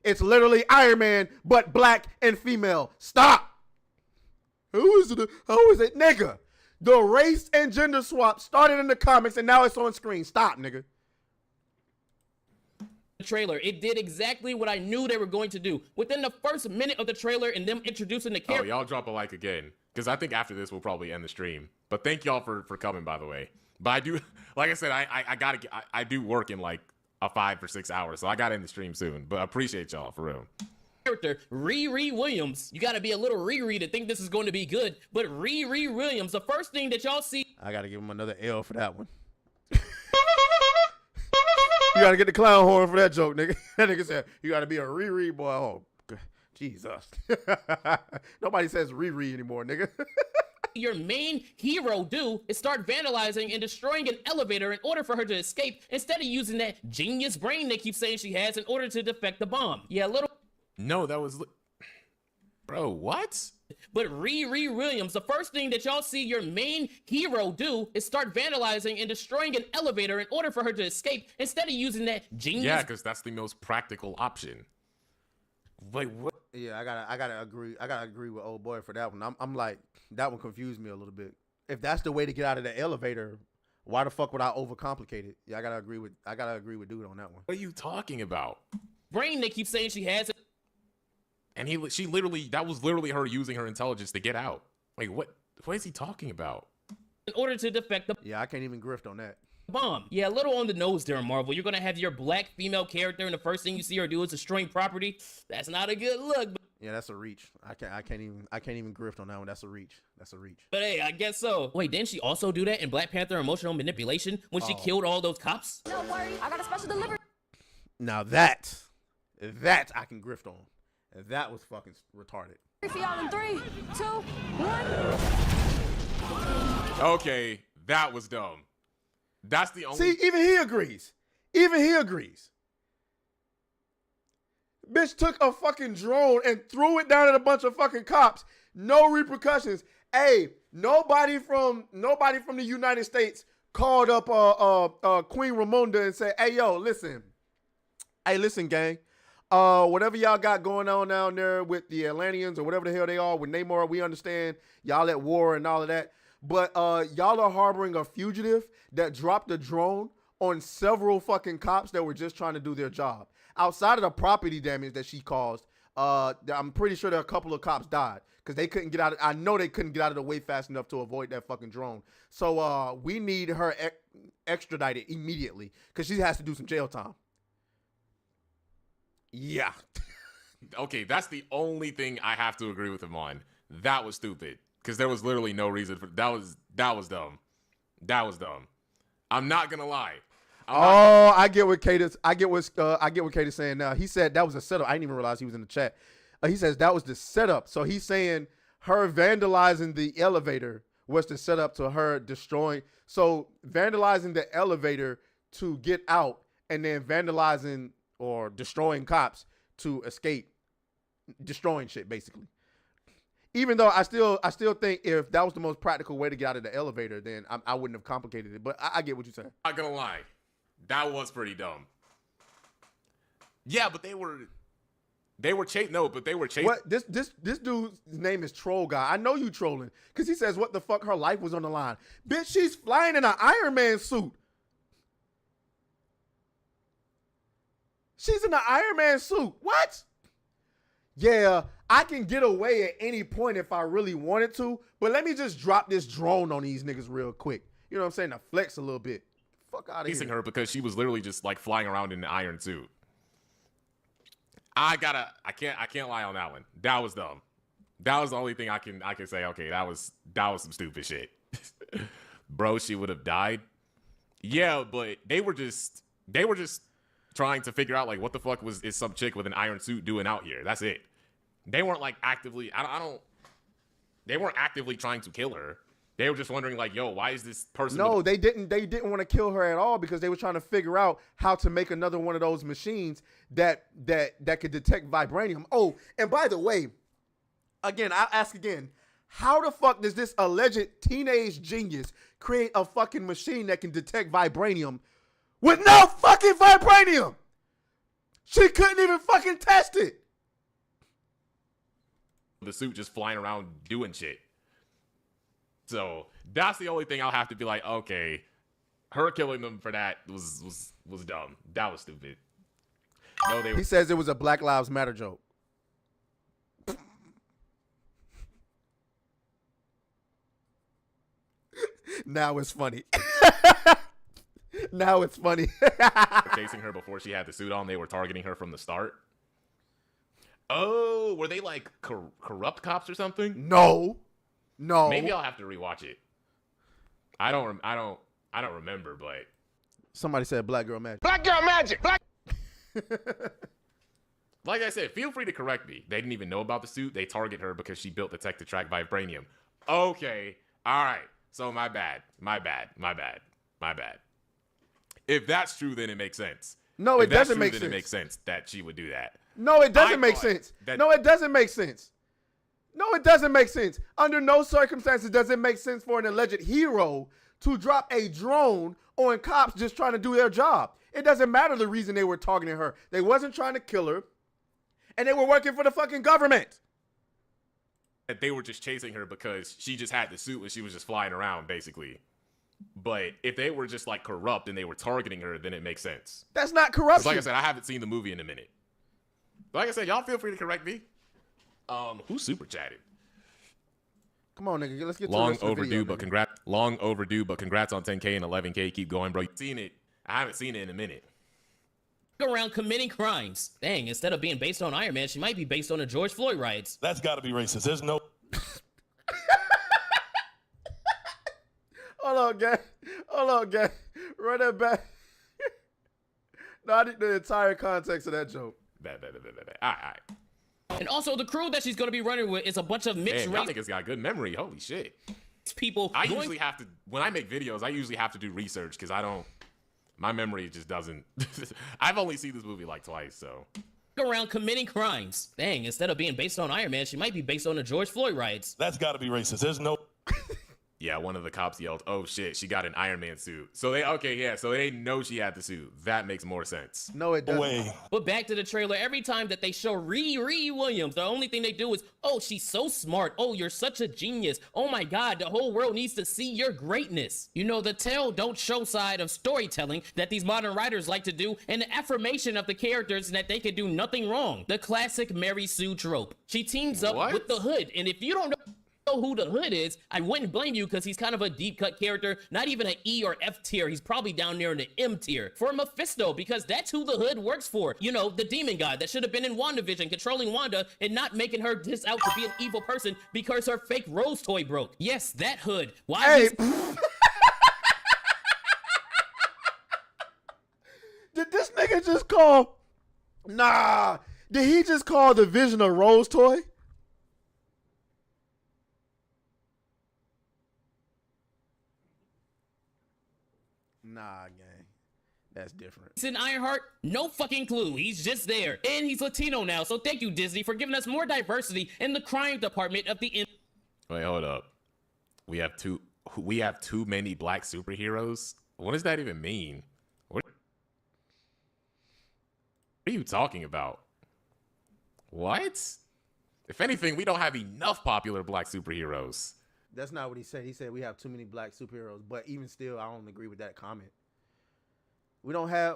It's literally Iron Man, but black and female. Stop. Who is it? Who is it, nigga? The race and gender swap started in the comics and now it's on screen. Stop, nigga. Trailer, it did exactly what I knew they were going to do. Within the first minute of the trailer and them introducing the Oh, character. y'all drop a like again, because I think after this we'll probably end the stream. But thank y'all for coming, by the way. But I do, like I said, I do work in like a 5 or 6 hours, so I got to end the stream soon. But I appreciate y'all for real. Character Riri Williams. You got to be a little Riri to think this is going to be good. But Riri Williams, the first thing that y'all see. I got to give him another L for that one. You got to get the clown horn for that joke, nigga. That nigga said, you got to be a Riri boy. Oh, Jesus. Nobody says Riri anymore, nigga. Your main hero do is start vandalizing and destroying an elevator in order for her to escape instead of using that genius brain they keep saying she has in order to defect the bomb. Yeah, little. No, that was. Bro, what? But Riri Williams, the first thing that y'all see your main hero do is start vandalizing and destroying an elevator in order for her to escape instead of using that genius. Yeah, because that's the most practical option. Wait, what? Yeah, I gotta agree. I gotta agree with old boy for that one. I'm like, that one confused me a little bit. If that's the way to get out of the elevator, why the fuck would I overcomplicate it? Yeah, I gotta agree with dude on that one. What are you talking about? Brain they keep saying she has it. And she literally, that was literally her using her intelligence to get out. Wait, what is he talking about? In order to defect the. Yeah, I can't even grift on that. Bomb. Yeah, a little on the nose there, Marvel. You're gonna have your black female character, and the first thing you see her do is destroying property. That's not a good look. But yeah, that's a reach. I can't even grift on that one. That's a reach. That's a reach. But hey, I guess so. Wait, didn't she also do that in Black Panther Emotional Manipulation when she killed all those cops? No worry, I got a special delivery. Now that I can grift on. That was fucking retarded. For y'all in 3, 2, 1. Okay, that was dumb. That's the only. See, even he agrees. Bitch took a fucking drone and threw it down at a bunch of fucking cops. No repercussions. Hey, nobody from the United States called up Queen Ramonda and said, "Hey, yo, listen. Hey, listen, gang. Whatever y'all got going on down there with the Atlanteans or whatever the hell they are with Namor, we understand y'all at war and all of that. But y'all are harboring a fugitive that dropped a drone on several fucking cops that were just trying to do their job. Outside of the property damage that she caused, I'm pretty sure there are a couple of cops died because they couldn't get out. I know they couldn't get out of the way fast enough to avoid that fucking drone. So we need her extradited immediately because she has to do some jail time. Yeah. Okay, that's the only thing I have to agree with him on. That was stupid because there was literally no reason for that. Was dumb. That was dumb. I'm not gonna lie. I get what Kate is saying now. He said that was a setup. I didn't even realize he was in the chat. He says that was the setup. So he's saying her vandalizing the elevator was the setup to her destroying. So vandalizing the elevator to get out and then vandalizing or destroying cops to escape, destroying shit basically. Even though I still think if that was the most practical way to get out of the elevator, then I wouldn't have complicated it. But I get what you're saying. Not gonna lie, that was pretty dumb. Yeah, but they were chasing. No, but they were chasing. What this dude's name is Troll Guy. I know you trolling because he says what the fuck her life was on the line. Bitch, she's flying in an Iron Man suit. She's in an Iron Man suit. What? Yeah, I can get away at any point if I really wanted to, but let me just drop this drone on these niggas real quick. You know what I'm saying? To flex a little bit. Fuck out of here. Chasing her because she was literally just like flying around in an iron suit. I can't lie on that one. That was dumb. That was the only thing I can say. Okay, that was some stupid shit. Bro, she would have died. Yeah, but they were just trying to figure out like what the fuck is some chick with an iron suit doing out here. That's it. They weren't like actively. They weren't actively trying to kill her. They were just wondering, like, yo, why is this person? No, they didn't want to kill her at all because they were trying to figure out how to make another one of those machines that could detect vibranium. Oh, and by the way, again, I'll ask again, how the fuck does this alleged teenage genius create a fucking machine that can detect vibranium with no fucking vibranium? She couldn't even fucking test it. The suit just flying around doing shit. So that's the only thing I'll have to be like, okay, her killing them for that was dumb. That was stupid. No, He says it was a Black Lives Matter joke. Now it's funny. Now it's funny. Chasing her before she had the suit on. They were targeting her from the start. Oh, were they like corrupt cops or something? No. Maybe I'll have to rewatch it. I don't remember, but somebody said Black Girl Magic. Black Girl Magic. Black. Like I said, feel free to correct me. They didn't even know about the suit. They target her because she built the tech to track vibranium. Okay, all right. So my bad. If that's true, then it makes sense. No, it doesn't make sense. sense. It makes sense that she would do that. No, it doesn't make sense. No, it doesn't make sense. No, it doesn't make sense. Under no circumstances does it make sense for an alleged hero to drop a drone on cops just trying to do their job. It doesn't matter the reason they were targeting her. They wasn't trying to kill her, and they were working for the fucking government. That they were just chasing her because she just had the suit and she was just flying around, basically. But if they were just like corrupt and they were targeting her, then it makes sense. That's not corruption. Like I said, I haven't seen the movie in a minute. Like I said, y'all feel free to correct me. Who super chatted? Come on, nigga. Let's get long to the overdue, video, but congrats. Long overdue, but congrats on 10K and 11K. Keep going, bro. You've seen it. I haven't seen it in a minute. Around committing crimes. Dang, instead of being based on Iron Man, she might be based on the George Floyd riots. That's got to be racist. There's no. Hold on, gang. Run that back. No, I need the entire context of that joke. All right. And also, the crew that she's going to be running with is a bunch of mixed race. I think it's got good memory. Holy shit. People. I usually have to, when I make videos, I usually have to do research because my memory just doesn't. I've only seen this movie like twice, so. Around committing crimes. Dang, instead of being based on Iron Man, she might be based on the George Floyd riots. That's got to be racist. There's no. Yeah, one of the cops yelled, "Oh shit, she got an Iron Man suit." So they know she had the suit. That makes more sense. No, it doesn't. But back to the trailer, every time that they show Riri Williams, the only thing they do is, "Oh, she's so smart. Oh, you're such a genius. Oh my God, the whole world needs to see your greatness." You know, the tell, don't show side of storytelling that these modern writers like to do, and the affirmation of the characters that they can do nothing wrong. The classic Mary Sue trope. She teams up with the Hood, and if you don't know who the Hood is, I wouldn't blame you because he's kind of a deep cut character, not even an E or F tier. He's probably down there in the M tier. For Mephisto, because that's who the Hood works for. You know, the demon god that should have been in WandaVision, controlling Wanda and not making her just out to be an evil person because her fake Rose toy broke. Yes, that Hood. Why? Did this nigga just call? Nah. Did he just call the Vision a Rose toy? Nah, gang. That's different. He's in Ironheart? No fucking clue. He's just there. And he's Latino now, so thank you, Disney, for giving us more diversity in the crime department of the... Wait, hold up. We have too many black superheroes? What does that even mean? What are you talking about? What? If anything, we don't have enough popular black superheroes. That's not what he said. He said we have too many black superheroes, but even still, I don't agree with that comment. We don't have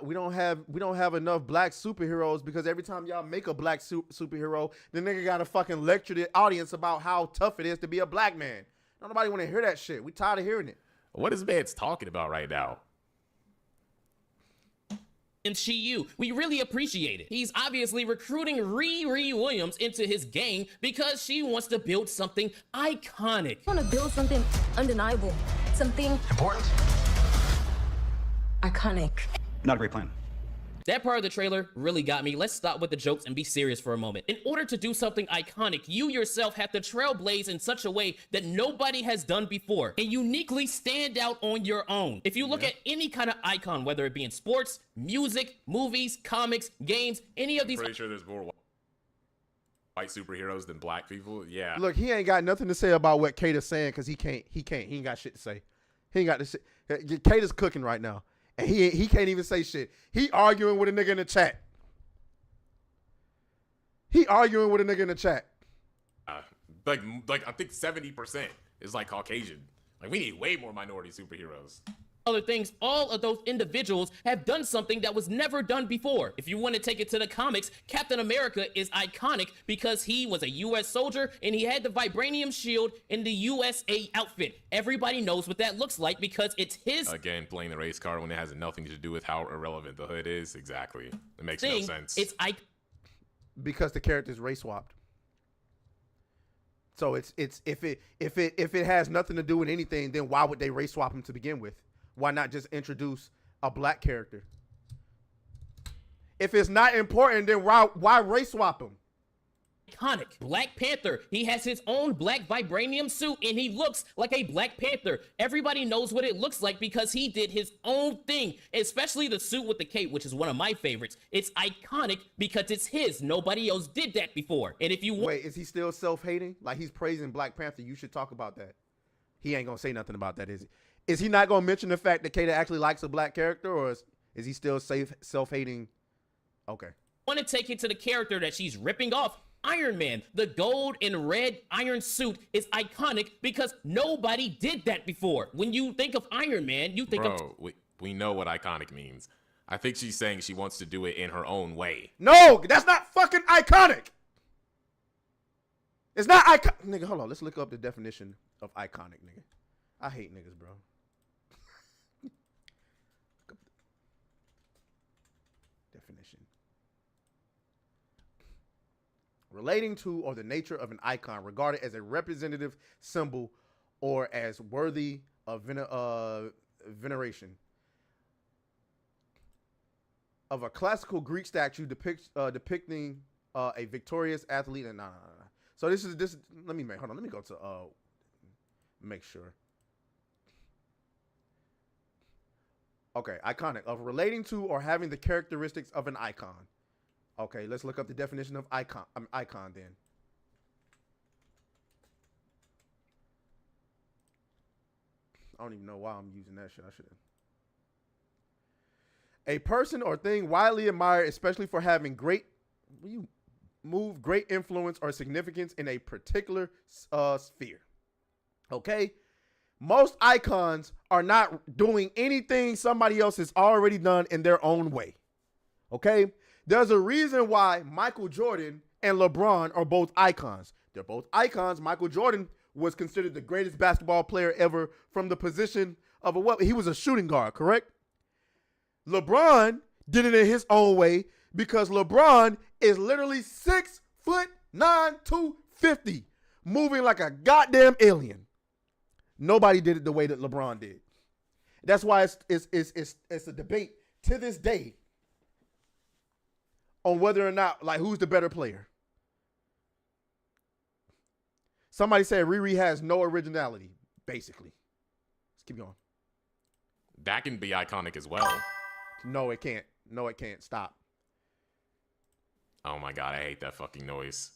enough black superheroes because every time y'all make a black superhero, the nigga gotta fucking lecture the audience about how tough it is to be a black man. Nobody want to hear that shit. We tired of hearing it. What is man's talking about right now? MCU. We really appreciate it. He's obviously recruiting Riri Williams into his gang because she wants to build something iconic. I want to build something undeniable, something important, iconic. not a great plan. That part of the trailer really got me. Let's stop with the jokes and be serious for a moment. In order to do something iconic, you yourself have to trailblaze in such a way that nobody has done before and uniquely stand out on your own. If you look at any kind of icon, whether it be in sports, music, movies, comics, games, any of these... Pretty sure there's more white superheroes than black people. Yeah. Look, he ain't got nothing to say about what Kata's saying because he ain't got shit to say. He ain't got this shit. Kata's cooking right now. And he can't even say shit. He arguing with a nigga in the chat. Like I think 70% is like Caucasian. Like we need way more minority superheroes. Other things, all of those individuals have done something that was never done before. If you want to take it to the comics, Captain America is iconic because he was a U.S. soldier and he had the vibranium shield in the USA outfit. Everybody knows what that looks like because it's his... Again, playing the race card when it has nothing to do with how irrelevant the hood is. Exactly. It makes no sense. It's because the character's race swapped. So it's if it has nothing to do with anything, then why would they race swap him to begin with? Why not just introduce a black character? If it's not important, then why race swap him? Iconic. Black Panther. He has his own black vibranium suit and he looks like a Black Panther. Everybody knows what it looks like because he did his own thing, especially the suit with the cape, which is one of my favorites. It's iconic because it's his. Nobody else did that before. And if you wait, is he still self-hating? Like he's praising Black Panther. You should talk about that. He ain't gonna say nothing about that, is he? Is he not going to mention the fact that Kata actually likes a black character, or is he still self-hating? Okay. I want to take it to the character that she's ripping off, Iron Man. The gold and red iron suit is iconic because nobody did that before. When you think of Iron Man, you think of... we know what iconic means. I think she's saying she wants to do it in her own way. No, that's not fucking iconic. It's not iconic. Nigga, hold on. Let's look up the definition of iconic, nigga. I hate niggas, bro. Definition. Relating to or the nature of an icon regarded as a representative symbol or as worthy of veneration. Of a classical Greek statue depicting a victorious athlete. And no. So this. Let me go to make sure. Okay, iconic, of relating to or having the characteristics of an icon. Okay, let's look up the definition of icon then. I don't even know why I'm using that shit. I should have. A person or thing widely admired, especially for having great influence or significance in a particular sphere. Okay? Most icons are not doing anything somebody else has already done in their own way. Okay? There's a reason why Michael Jordan and LeBron are both icons. They're both icons. Michael Jordan was considered the greatest basketball player ever from the position of he was a shooting guard, correct? LeBron did it in his own way because LeBron is literally 6'9", 250, moving like a goddamn alien. Nobody did it the way that LeBron did. That's why it's a debate to this day on whether or not, like, who's the better player. Somebody said Riri has no originality, basically. Let's keep going. That can be iconic as well. No, it can't. No, it can't. Stop. Oh my God, I hate that fucking noise.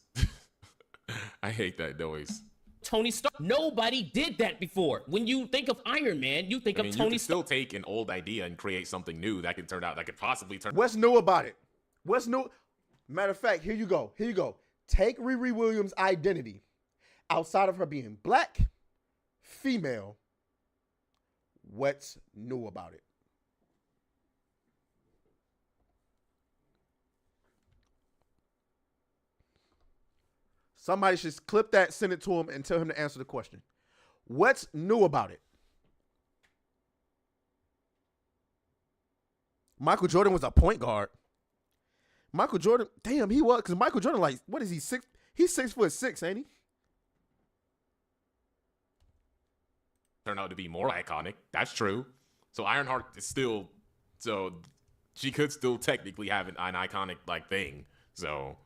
I hate that noise. Tony Stark. Nobody did that before. When you think of Iron Man, you think of Tony Stark. You can still take an old idea and create something new that could possibly turn. What's new about it? What's new? Matter of fact, here you go. Here you go. Take Riri Williams' identity outside of her being black, female. What's new about it? Somebody should clip that, send it to him, and tell him to answer the question. What's new about it? Michael Jordan was a point guard. Michael Jordan, damn, he was, because Michael Jordan, like, what is he, 6? He's 6'6", ain't he? Turned out to be more iconic. That's true. So Ironheart is still, she could still technically have an iconic like thing. So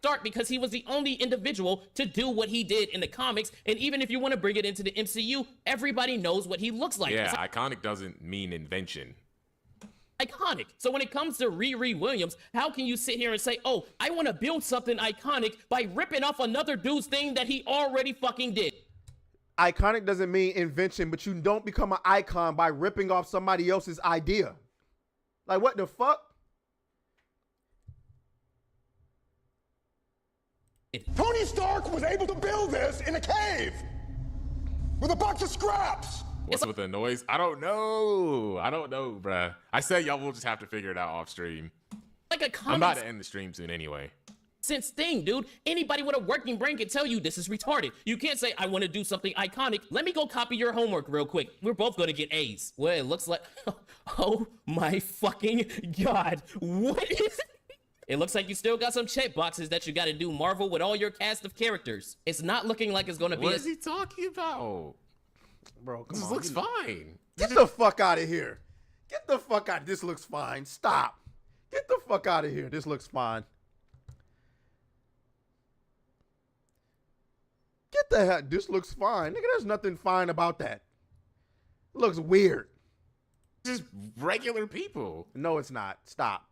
start because he was the only individual to do what he did in the comics, and even if you want to bring it into the MCU, everybody knows what he looks like. Yeah, iconic doesn't mean invention. Iconic. So when it comes to Riri Williams, how can you sit here and say, oh, I want to build something iconic by ripping off another dude's thing that he already fucking did? Iconic doesn't mean invention, but you don't become an icon by ripping off somebody else's idea. Like, what the fuck? Tony Stark was able to build this in a cave with a bunch of scraps. What's with the noise? I don't know, bruh. I said y'all will just have to figure it out off stream. Like a comic. I'm about to end the stream soon anyway. Sense thing, dude. Anybody with a working brain can tell you this is retarded. You can't say, I want to do something iconic. Let me go copy your homework real quick. We're both going to get A's. Well, it looks like... Oh my fucking God. What is it? It looks like you still got some check boxes that you got to do Marvel with all your cast of characters. It's not looking like it's going to be... What is he talking about? Bro, come this on. Looks fine. Get the fuck out of here. Get the fuck out. This looks fine. Stop. Get the fuck out of here. This looks fine. Get the hell. This looks fine. Nigga, there's nothing fine about that. It looks weird. Just regular people. No, it's not. Stop.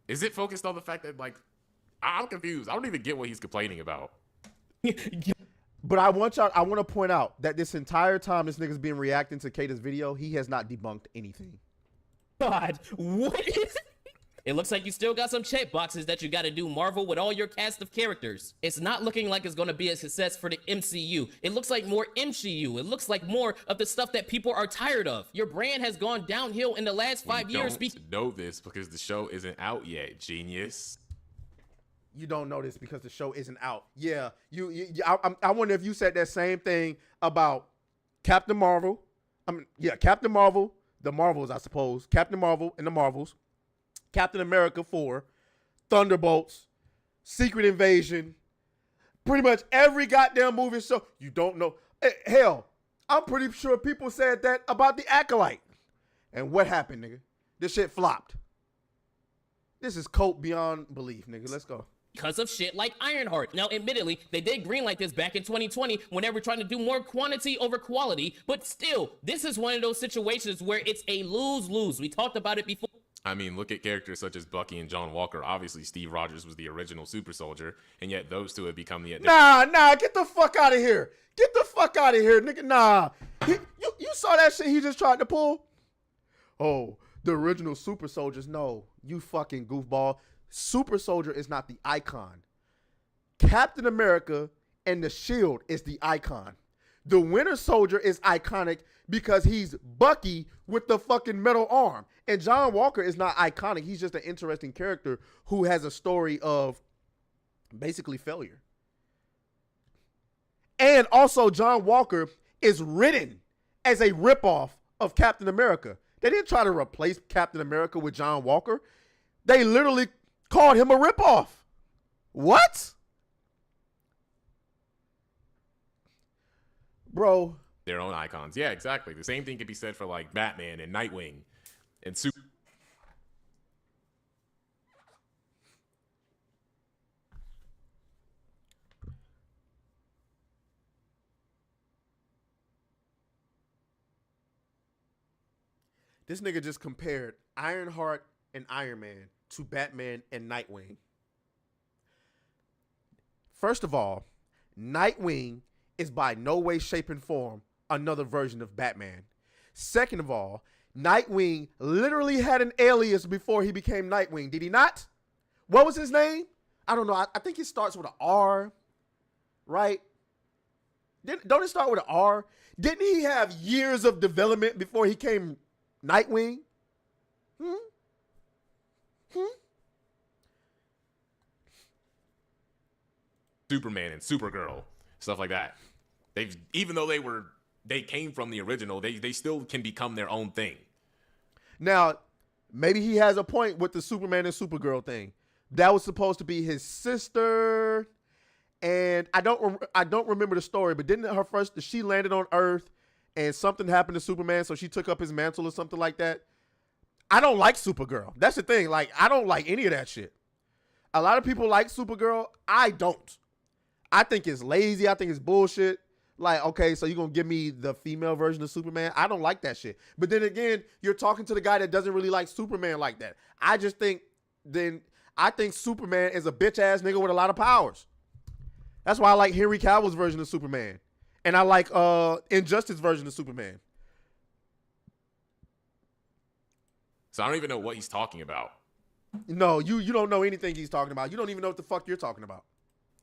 Is it focused on the fact that, like, I'm confused. I don't even get what he's complaining about. But I want to point out that this entire time this nigga's been reacting to Kata's video, he has not debunked anything. God, what is it? It looks like you still got some check boxes that you got to do Marvel with all your cast of characters. It's not looking like it's going to be a success for the MCU. It looks like more MCU. It looks like more of the stuff that people are tired of. Your brand has gone downhill in the last 5 years. Don't know this because the show isn't out yet, genius. You don't know this because the show isn't out. Yeah, I wonder if you said that same thing about Captain Marvel. Captain Marvel, the Marvels, I suppose. Captain Marvel and the Marvels. Captain America 4, Thunderbolts, Secret Invasion, pretty much every goddamn movie show. You don't know. Hell, I'm pretty sure people said that about The Acolyte. And what happened, nigga? This shit flopped. This is cope beyond belief, nigga. Let's go. Because of shit like Ironheart. Now, admittedly, they did greenlight this back in 2020 when they were trying to do more quantity over quality, but still, this is one of those situations where it's a lose-lose. We talked about it before. I mean, look at characters such as Bucky and John Walker. Obviously, Steve Rogers was the original super soldier, and yet those two have become the... Nah, get the fuck out of here. Get the fuck out of here, nigga. Nah. You saw that shit he just tried to pull? Oh, the original super soldiers. No, you fucking goofball. Super soldier is not the icon. Captain America and the Shield is the icon. The Winter Soldier is iconic because he's Bucky with the fucking metal arm. And John Walker is not iconic. He's just an interesting character who has a story of basically failure. And also John Walker is written as a ripoff of Captain America. They didn't try to replace Captain America with John Walker. They literally called him a ripoff. What? Bro. Their own icons. Yeah, exactly. The same thing could be said for like Batman and Nightwing and Super. This nigga just compared Ironheart and Iron Man to Batman and Nightwing. First of all, Nightwing is by no way, shape, and form another version of Batman. Second of all, Nightwing literally had an alias before he became Nightwing. Did he not? What was his name? I don't know. I think it starts with an R, right? Don't it start with an R? Didn't he have years of development before he came Nightwing? Superman and Supergirl, stuff like that. Even though they came from the original, they still can become their own thing. Now, maybe he has a point with the Superman and Supergirl thing. That was supposed to be his sister, and I don't remember the story, but didn't she landed on Earth and something happened to Superman, so she took up his mantle or something like that? I don't like Supergirl. That's the thing. Like, I don't like any of that shit. A lot of people like Supergirl. I don't. I think it's lazy. I think it's bullshit. Like, okay, so you're going to give me the female version of Superman? I don't like that shit. But then again, you're talking to the guy that doesn't really like Superman like that. I think Superman is a bitch-ass nigga with a lot of powers. That's why I like Henry Cavill's version of Superman. And I like Injustice version of Superman. So I don't even know what he's talking about. No, you don't know anything he's talking about. You don't even know what the fuck you're talking about.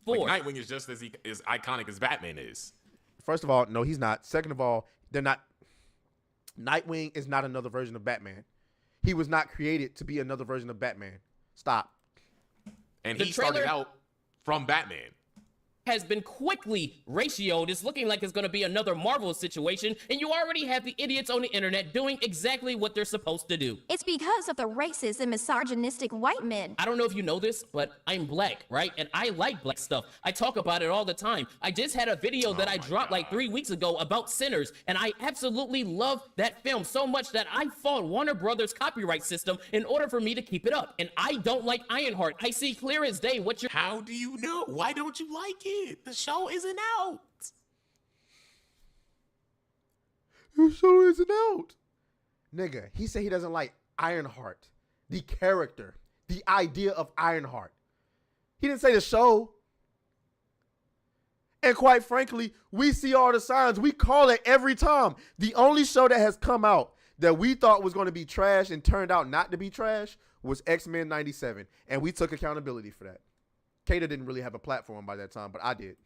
Like, Nightwing is just as iconic as Batman is. First of all, no, he's not. Second of all, they're not. Nightwing is not another version of Batman. He was not created to be another version of Batman. Stop. And he started out from Batman. Has been quickly ratioed. It's looking like it's going to be another Marvel situation, and you already have the idiots on the internet doing exactly what they're supposed to do. It's because of the racist and misogynistic white men. I don't know if you know this, but I'm black, right? And I like black stuff. I talk about it all the time. I just had a video that I dropped like 3 weeks ago about Sinners, and I absolutely love that film so much that I fought Warner Brothers copyright system in order for me to keep it up. And I don't like Ironheart. I see clear as day what you're— How do you know? Why don't you like it? The show isn't out. The show isn't out. Nigga, he said he doesn't like Ironheart. The character. The idea of Ironheart. He didn't say the show. And quite frankly, we see all the signs. We call it every time. The only show that has come out that we thought was going to be trash and turned out not to be trash was X-Men 97. And we took accountability for that. Kata didn't really have a platform by that time, but I did.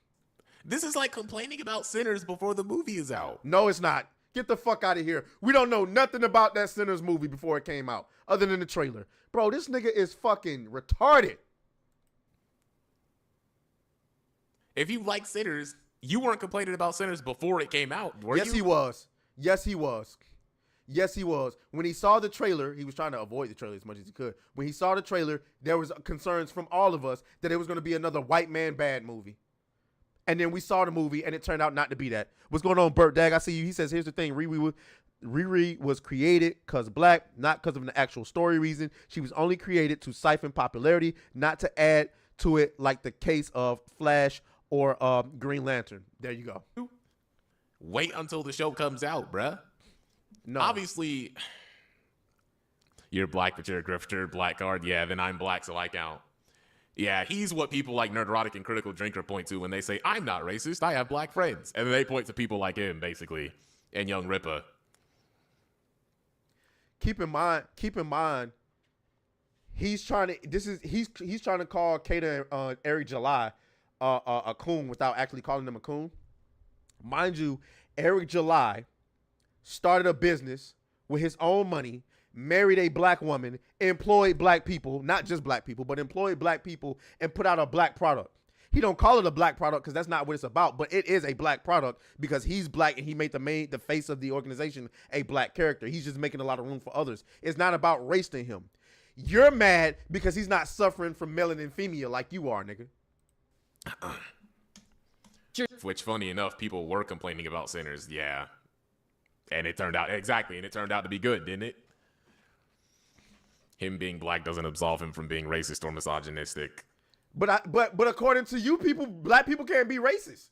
This is like complaining about Sinners before the movie is out. No, it's not. Get the fuck out of here. We don't know nothing about that Sinners movie before it came out, other than the trailer. Bro, this nigga is fucking retarded. If you like Sinners, you weren't complaining about Sinners before it came out, were you? Yes, he was. Yes, he was. Yes, he was. When he saw the trailer, he was trying to avoid the trailer as much as he could. When he saw the trailer, there was concerns from all of us that it was going to be another white man bad movie. And then we saw the movie, and it turned out not to be that. What's going on, Bert Dag? I see you. He says, here's the thing. Riri was created because black, not because of an actual story reason. She was only created to siphon popularity, not to add to it like the case of Flash or Green Lantern. There you go. Wait until the show comes out, bruh. No. Obviously, you're black, but you're a grifter, black card. Yeah, then I'm black, so I count. Yeah, he's what people like Nerderotic and Critical Drinker point to when they say, I'm not racist, I have black friends. And then they point to people like him, basically, and Young Ripper. Keep in mind, he's trying to call Kata and Eric July a coon without actually calling them a coon. Mind you, Eric July started a business with his own money, married a black woman, employed black people, not just black people, but employed black people, and put out a black product. He don't call it a black product because that's not what it's about, but it is a black product because he's black and he made the face of the organization a black character. He's just making a lot of room for others. It's not about race to him. You're mad because he's not suffering from melanemia like you are, nigga. Which, funny enough, people were complaining about Sinners, yeah. And it turned out, to be good, didn't it? Him being black doesn't absolve him from being racist or misogynistic. But according to you people, black people can't be racist.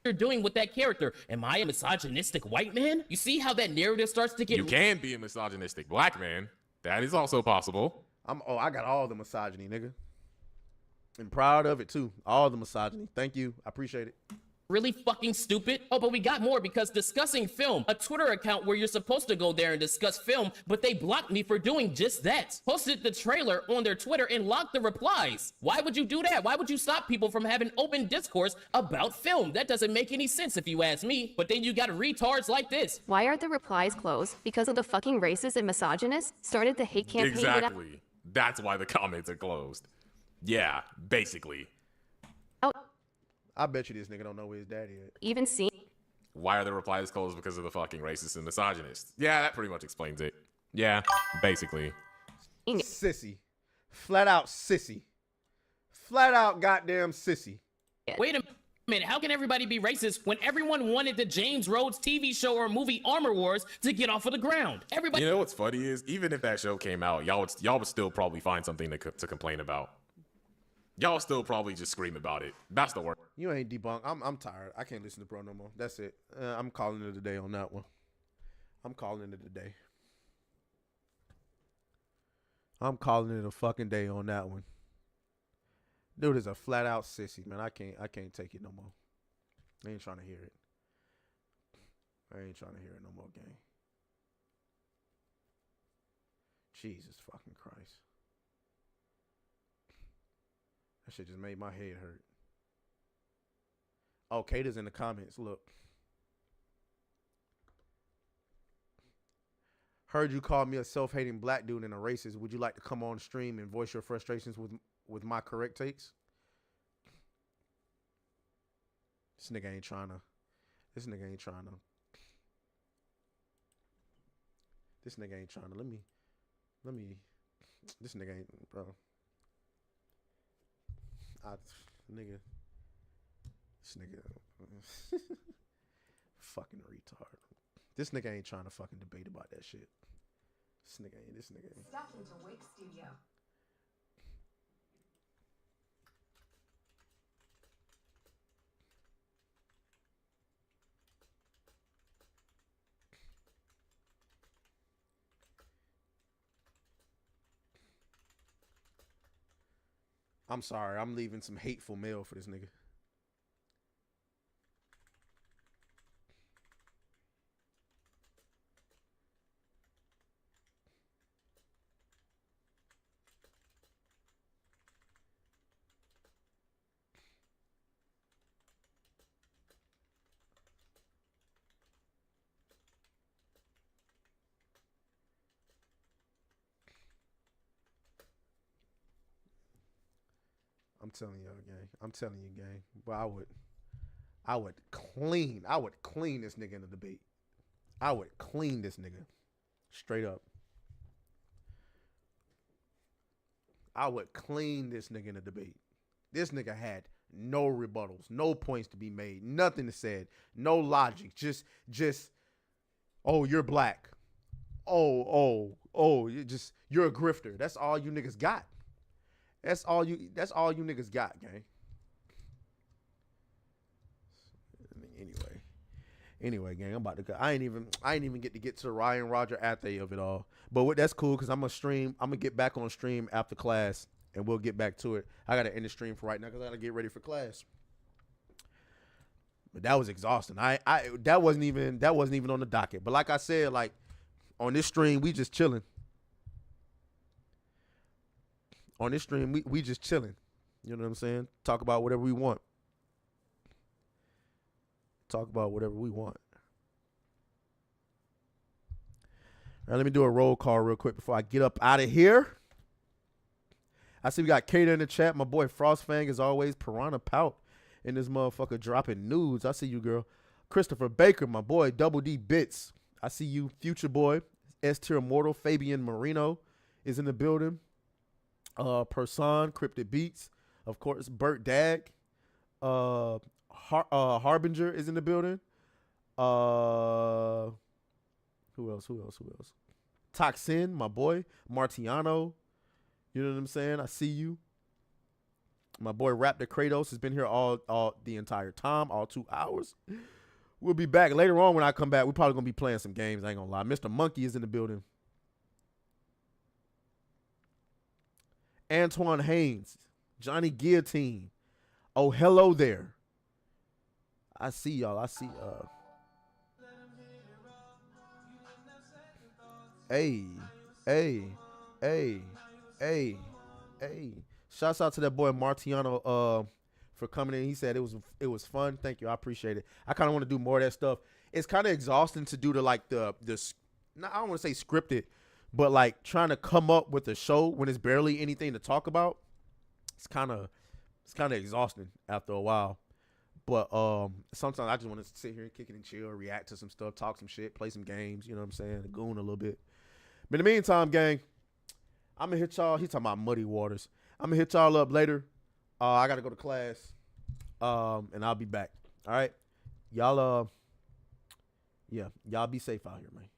You're doing with that character. Am I a misogynistic white man? You see how that narrative starts to get— You can be a misogynistic black man. That is also possible. I got all the misogyny, nigga. And proud of it too. All the misogyny. Thank you. I appreciate it. Really fucking stupid. Oh, but we got more, because discussing film, a Twitter account where you're supposed to go there and discuss film, but they blocked me for doing just that. Posted the trailer on their Twitter and locked the replies. Why would you do that? Why would you stop people from having open discourse about film? That doesn't make any sense if you ask me. But then you got retards like this. Why are the replies closed? Because of the fucking racists and misogynists started the hate campaign. Exactly. That's why the comments are closed. Yeah, basically. I bet you this nigga don't know where his daddy is. Even see. Why are the replies closed? Because of the fucking racists and misogynists. Yeah, that pretty much explains it. Yeah, basically. Sissy. Flat out sissy. Flat out goddamn sissy. Wait a minute. Man, how can everybody be racist when everyone wanted the James Rhodes TV show or movie Armor Wars to get off of the ground? Everybody. You know what's funny is even if that show came out, y'all would still probably find something to complain about. Y'all still probably just scream about it. That's the word. You ain't debunked. I'm tired. I can't listen to bro no more. That's it. I'm calling it a day on that one. I'm calling it a day. I'm calling it a fucking day on that one. Dude is a flat out sissy, man. I can't take it no more. I ain't trying to hear it. I ain't trying to hear it no more, gang. Jesus fucking Christ. That shit just made my head hurt. Oh, Kata's in the comments. Look. Heard you call me a self-hating black dude and a racist. Would you like to come on stream and voice your frustrations with my correct takes? This nigga ain't trying to. This nigga ain't trying to. This nigga ain't trying to. Let me. This nigga ain't, bro. Nigga. This nigga. Fucking retard. This nigga ain't trying to fucking debate about that shit. This nigga ain't. Step into Wake Studio. I'm sorry. I'm leaving some hateful mail for this nigga. I'm telling y'all, gang. I'm telling you, gang. But I would clean this nigga in the debate. I would clean this nigga. Straight up. I would clean this nigga in the debate. This nigga had no rebuttals, no points to be made, nothing to said, no logic. Just, oh, you're black. Oh, you're a grifter. That's all you niggas got. That's all you niggas got, gang. Anyway, gang, I'm about to go. I ain't even get to the Ryan Roger Athay of it all. But that's cool because I'm gonna get back on stream after class and we'll get back to it. I gotta end the stream for right now because I gotta get ready for class. But that was exhausting. That wasn't even on the docket. But like I said, like on this stream, we just chilling. On this stream, we just chilling. You know what I'm saying? Talk about whatever we want. Talk about whatever we want. All right, let me do a roll call real quick before I get up out of here. I see we got Kata in the chat. My boy Frostfang, as always. Piranha Pout in this motherfucker dropping nudes. I see you, girl. Christopher Baker, my boy. Double D Bits. I see you. Future Boy. S-Tier Immortal. Fabian Marino is in the building. Person, Cryptic Beats, of course, Burt Dag, Harbinger is in the building. Who else? Toxin, my boy, Martiano. You know what I'm saying? I see you. My boy Raptor Kratos has been here all the entire time, all 2 hours. We'll be back later on when I come back. We're probably gonna be playing some games. I ain't gonna lie. Mr. Monkey is in the building. Antoine Haynes, Johnny Guillotine. Oh, hello there. I see y'all. Hey. Shouts out to that boy Martiano for coming in. He said it was fun. Thank you. I appreciate it. I kind of want to do more of that stuff. It's kind of exhausting to do I don't want to say scripted, but like trying to come up with a show when it's barely anything to talk about, it's kind of exhausting after a while. But sometimes I just want to sit here and kick it and chill, react to some stuff, talk some shit, play some games, you know what I'm saying, goon a little bit. But in the meantime, gang, I'm going to hit y'all. He's talking about muddy waters. I'm going to hit y'all up later. I got to go to class. and I'll be back. All right, y'all. Yeah, y'all be safe out here, man.